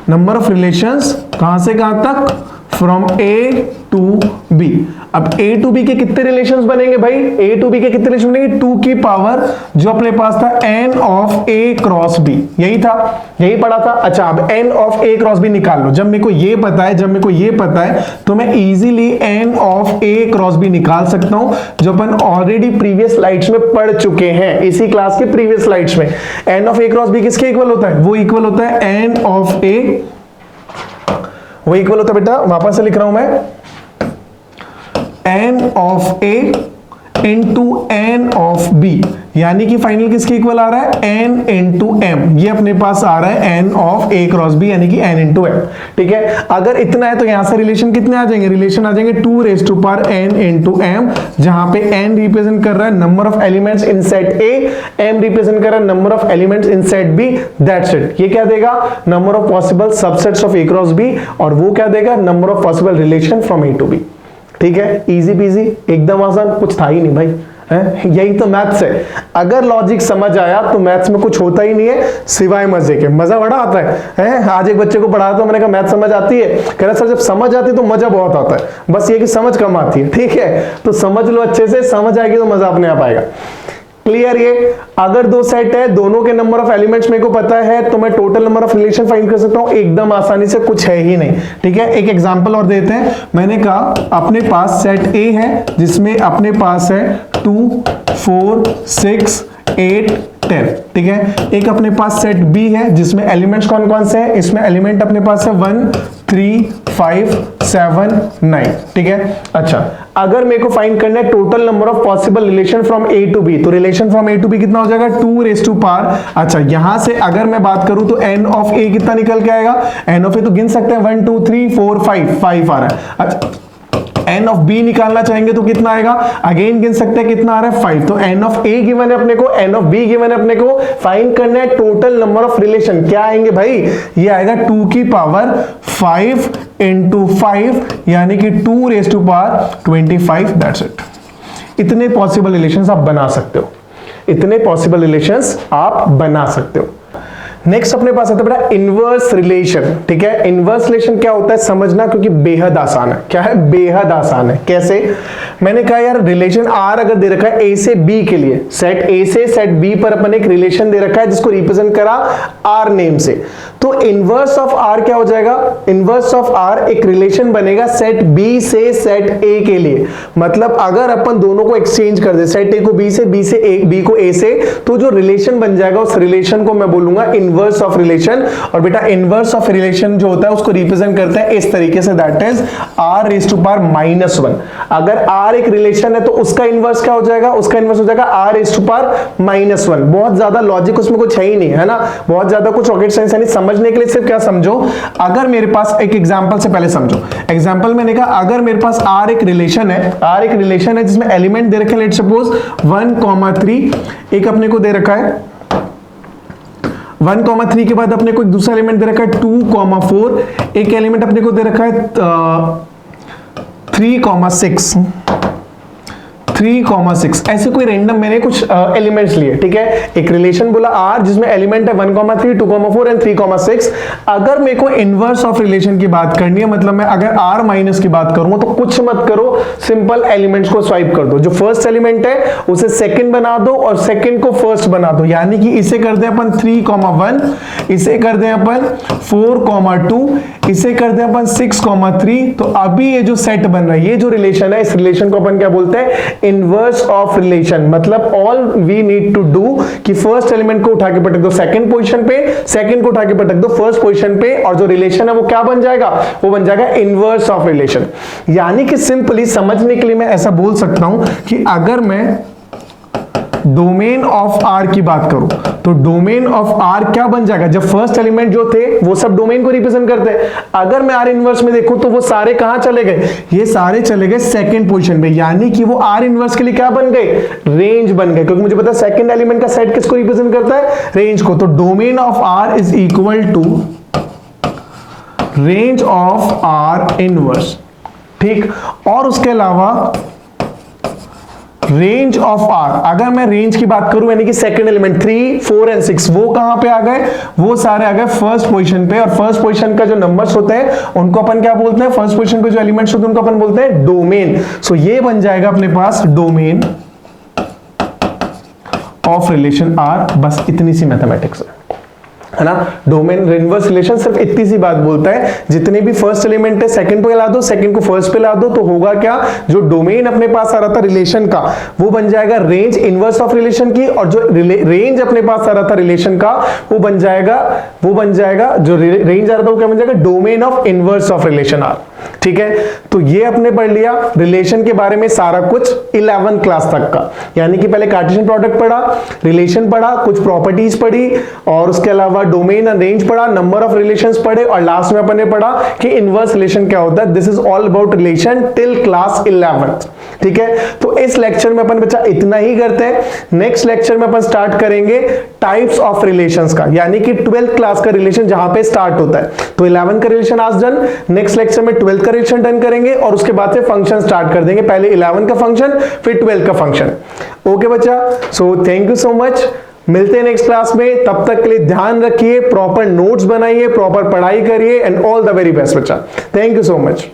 S1: number of relations कहां से कहां तक, फ्रॉम ए टू बी। अब ए टू बी के कितने रिलेशंस बनेंगे भाई, ए टू बी के कितने रिलेशन बनेंगे, 2 की पावर जो अपने पास था n of A cross B, यही था, यही पढ़ा था। अच्छा, अब n of A cross B निकाल लो। जब मेरे को ये पता है, जब मेरे को ये पता है तो मैं easily n of A cross B निकाल सकता हूं, जो अपन ऑलरेडी प्रीवियस स्लाइड्स में पढ़ चुके हैं, इसी क्लास के प्रीवियस स्लाइड्स में। n of A cross B किसके इक्वल होता है, वो इक्वल होता है n ऑफ ए, वो इक्वल होता है बेटा, वापस से लिख रहा हूं मैं, n of a into n of b, यानी कि फाइनल किसके इक्वल आ रहा है, n इंटू m। ये अपने पास आ रहा है n of a cross b, यानी कि n इंटू m, ठीक है। अगर इतना है तो यहां से रिलेशन कितने आ जाएंगे, रिलेशन आ जाएंगे 2 raise to power n into m, जहां पे n रिप्रेजेंट कर रहा है number of elements in set a, m represent कर रहा है number of elements in set b, that's it. ये क्या देगा, number of possible subsets of a cross b, और वो क्या देगा, number of possible relation from a to b, ठीक है। इजी पीजी, एकदम आसान, कुछ था ही नहीं भाई, है? यही तो मैथ्स है। अगर लॉजिक समझ आया तो मैथ्स में कुछ होता ही नहीं है सिवाय मजे के, मजा बड़ा आता है? आज एक बच्चे को पढ़ाया तो मैंने कहा मैथ समझ आती है, कह रहा सर जब समझ आती है तो मजा बहुत आता है, बस ये कि समझ कम आती है, ठीक है। तो समझ लो अच्छे से, समझ आएगी तो मजा अपने आप आएगा। क्लियर? ये अगर 2 सेट है, दोनों के नंबर ऑफ एलिमेंट्स मेरे को पता है तो मैं total number of relation find कर सकता हूं एकदम आसानी से, कुछ है ही नहीं, ठीक है। एक एग्जांपल और देते हैं। मैंने कहा अपने पास सेट ए है जिसमें अपने पास है 2 4 6 8 10, ठीक है। एक अपने पास सेट बी है जिसमें एलिमेंट्स कौन कौन से हैं, इसमें एलिमेंट अपने पास है 1 3 5 7 9, ठीक है। अच्छा, अगर मेरे को फाइंड करना है total number of possible relation from A to B, तो relation from A to B कितना हो जाएगा, 2 रेज़ टू पावर। अच्छा, यहां से अगर मैं बात करूं तो n ऑफ a कितना निकल के आएगा, n ऑफ a तो गिन सकते हैं 1 2 3 4 5 आ रहा है। अच्छा, n ऑफ b निकालना चाहेंगे तो कितना आएगा, अगेन गिन सकते हैं कितना आ रहा है 5। तो n ऑफ a गिवन है अपने को, n ऑफ b गिवन है अपने को, फाइंड करना है टोटल नंबर ऑफ रिलेशन। क्या आएंगे भाई, ये आएगा 2 की पावर 5 इंटू 5, यानी कि 2 raise to power 25, that's it. इतने पॉसिबल रिलेशंस आप बना सकते हो, इतने पॉसिबल रिलेशंस आप बना सकते हो। नेक्स्ट अपने पास आता है बेटा इनवर्स रिलेशन, ठीक है। इनवर्स रिलेशन क्या होता है समझना, क्योंकि बेहद आसान है। क्या है, बेहद आसान है। कैसे, मैंने कहा यार रिलेशन आर अगर दे रखा है ए से बी के लिए, सेट ए से सेट बी पर अपन एक रिलेशन दे रखा है जिसको रिप्रेजेंट करा आर नेम से, तो इनवर्स ऑफ आर क्या हो जाएगा, इनवर्स ऑफ आर एक रिलेशन बनेगा सेट बी से सेट ए के लिए। मतलब अगर अपन दोनों को एक्सचेंज कर दे, सेट ए को बी से, बी को ए से, तो जो रिलेशन बन जाएगा उस रिलेशन को मैं बोलूंगा इनवर्स ऑफ रिलेशन। और बेटा इनवर्स ऑफ रिलेशन जो होता है उसको रिप्रेजेंट करते हैं इस तरीके से, that is R raise to power -1। अगर आर एक रिलेशन है तो उसका इनवर्स क्या हो जाएगा, उसका इनवर्स हो जाएगा आर रेज़ टू पावर -1। बहुत ज्यादा लॉजिक उसमें कुछ है ही नहीं, है ना, बहुत ज्यादा कुछ रॉकेट साइंस है नहीं। समझने के लिए सिर्फ क्या समझो, अगर मेरे पास एक एग्जांपल से पहले समझो। एग्जांपल मैंने कहा अगर मेरे पास आर एक रिलेशन है, आर एक रिलेशन है जिसमें एलिमेंट दे रखे हैं, लेट सपोज 1 3, एक अपने को दे रखा है 1 3 के बाद अपने को एक दूसरा एलिमेंट दे रखा है 2 4, एक एलिमेंट अपने को दे रखा है 3 6, 3,6 ऐसे कोई रैंडम मैंने कुछ एलिमेंट्स लिए, ठीक है। एक रिलेशन बोला R जिसमें एलिमेंट है 1,3, 2,4 एंड 3,6। अगर मेरे को इनवर्स ऑफ रिलेशन की बात करनी है, मतलब मैं अगर R माइनस की बात करूंगा तो कुछ मत करो, सिंपल एलिमेंट्स को स्वाइप कर दो। जो फर्स्ट एलिमेंट है उसे सेकंड बना दो और सेकंड को फर्स्ट बना दो, यानी कि इसे कर दें अपन 3,1, इसे कर दें अपन 4,2, इसे कर दें अपन 6,3। तो अभी ये जो सेट बन रहा है, ये जो रिलेशन है, इस रिलेशन को अपन क्या बोलते हैं, इनवर्स ऑफ रिलेशन। मतलब all we need to do कि फर्स्ट एलिमेंट को उठा के पटक दो सेकंड पोजीशन पे, सेकंड को उठा के पटक दो फर्स्ट पोजीशन पे, और जो रिलेशन है वो क्या बन जाएगा, वो बन जाएगा इनवर्स ऑफ रिलेशन। यानी कि सिंपली समझने के लिए मैं ऐसा बोल सकता हूं कि अगर मैं डोमेन ऑफ R की बात करूं तो डोमेन ऑफ R क्या बन जाएगा, जब फर्स्ट एलिमेंट जो थे वो सब डोमेन को रिप्रेजेंट करते हैं। अगर मैं R इनवर्स में देखूं तो वो सारे कहां चले गए, ये सारे चले गए सेकंड पोजीशन पे, यानी कि वो R इनवर्स के लिए क्या बन गए, रेंज बन गए, क्योंकि मुझे पता है सेकंड एलिमेंट का सेट किसको रिप्रेजेंट करता है, रेंज को। तो domain of R is equal to range of R inverse, ठीक। और उसके अलावा रेंज ऑफ R, अगर मैं रेंज की बात करूं यानी कि सेकंड एलिमेंट 3, 4 एंड 6 वो कहां पे आ गए, वो सारे आ गए फर्स्ट पोजीशन पे। और फर्स्ट पोजीशन का जो नंबर्स होते हैं उनको अपन क्या बोलते हैं, फर्स्ट पोजीशन के जो एलिमेंट्स होते हैं उनको अपन बोलते हैं डोमेन। सो ये बन जाएगा अपने पास डोमेन ऑफ रिलेशन R। बस इतनी सी मैथमेटिक्स है ना। डोमेन इनवर्स रिलेशन सिर्फ इतनी सी बात बोलता है, जितने भी फर्स्ट एलिमेंट है सेकंड पे ला दो, सेकंड को फर्स्ट पे ला दो, तो होगा क्या, जो डोमेन अपने पास आ रहा था रिलेशन का वो बन जाएगा रेंज इनवर्स ऑफ रिलेशन की, और जो रेंज अपने पास आ रहा था रिलेशन का वो बन जाएगा जो रेंज आ रहा था वो क्या बन जाएगा, domain of inverse of relation R, ठीक है। तो ये अपने पढ़ लिया रिलेशन के बारे में सारा कुछ 11th क्लास तक का, यानी कि पहले कार्टेशियन प्रोडक्ट पढ़ा, रिलेशन पढ़ा, कुछ प्रॉपर्टीज पढ़ी, और उसके अलावा डोमेन एंड रेंज पढ़ा, नंबर ऑफ रिलेशंस पढ़े, और लास्ट में अपन ने पढ़ा कि इनवर्स रिलेशन क्या होता है। This is all about relation till class 11th, ठीक है। तो इस लेक्चर में अपन बच्चा इतना ही करते हैं। नेक्स्ट लेक्चर में अपन स्टार्ट करेंगे टाइप्स ऑफ रिलेशंस का, यानी कि 12th क्लास का रिलेशन जहां पे स्टार्ट होता है। तो 11 का रिलेशन आज डन, नेक्स्ट लेक्चर में 12th का रिलेशन डन करेंगे, और उसके बाद से फंक्शन स्टार्ट कर देंगे, पहले 11 का फंक्शन फिर 12 का फंक्शन। ओके बच्चा, so thank you so much, मिलते हैं नेक्स्ट क्लास में। तब तक के लिए ध्यान रखिए, प्रॉपर नोट्स बनाइए, प्रॉपर पढ़ाई करिए, and all the very best बच्चा। Thank you so much.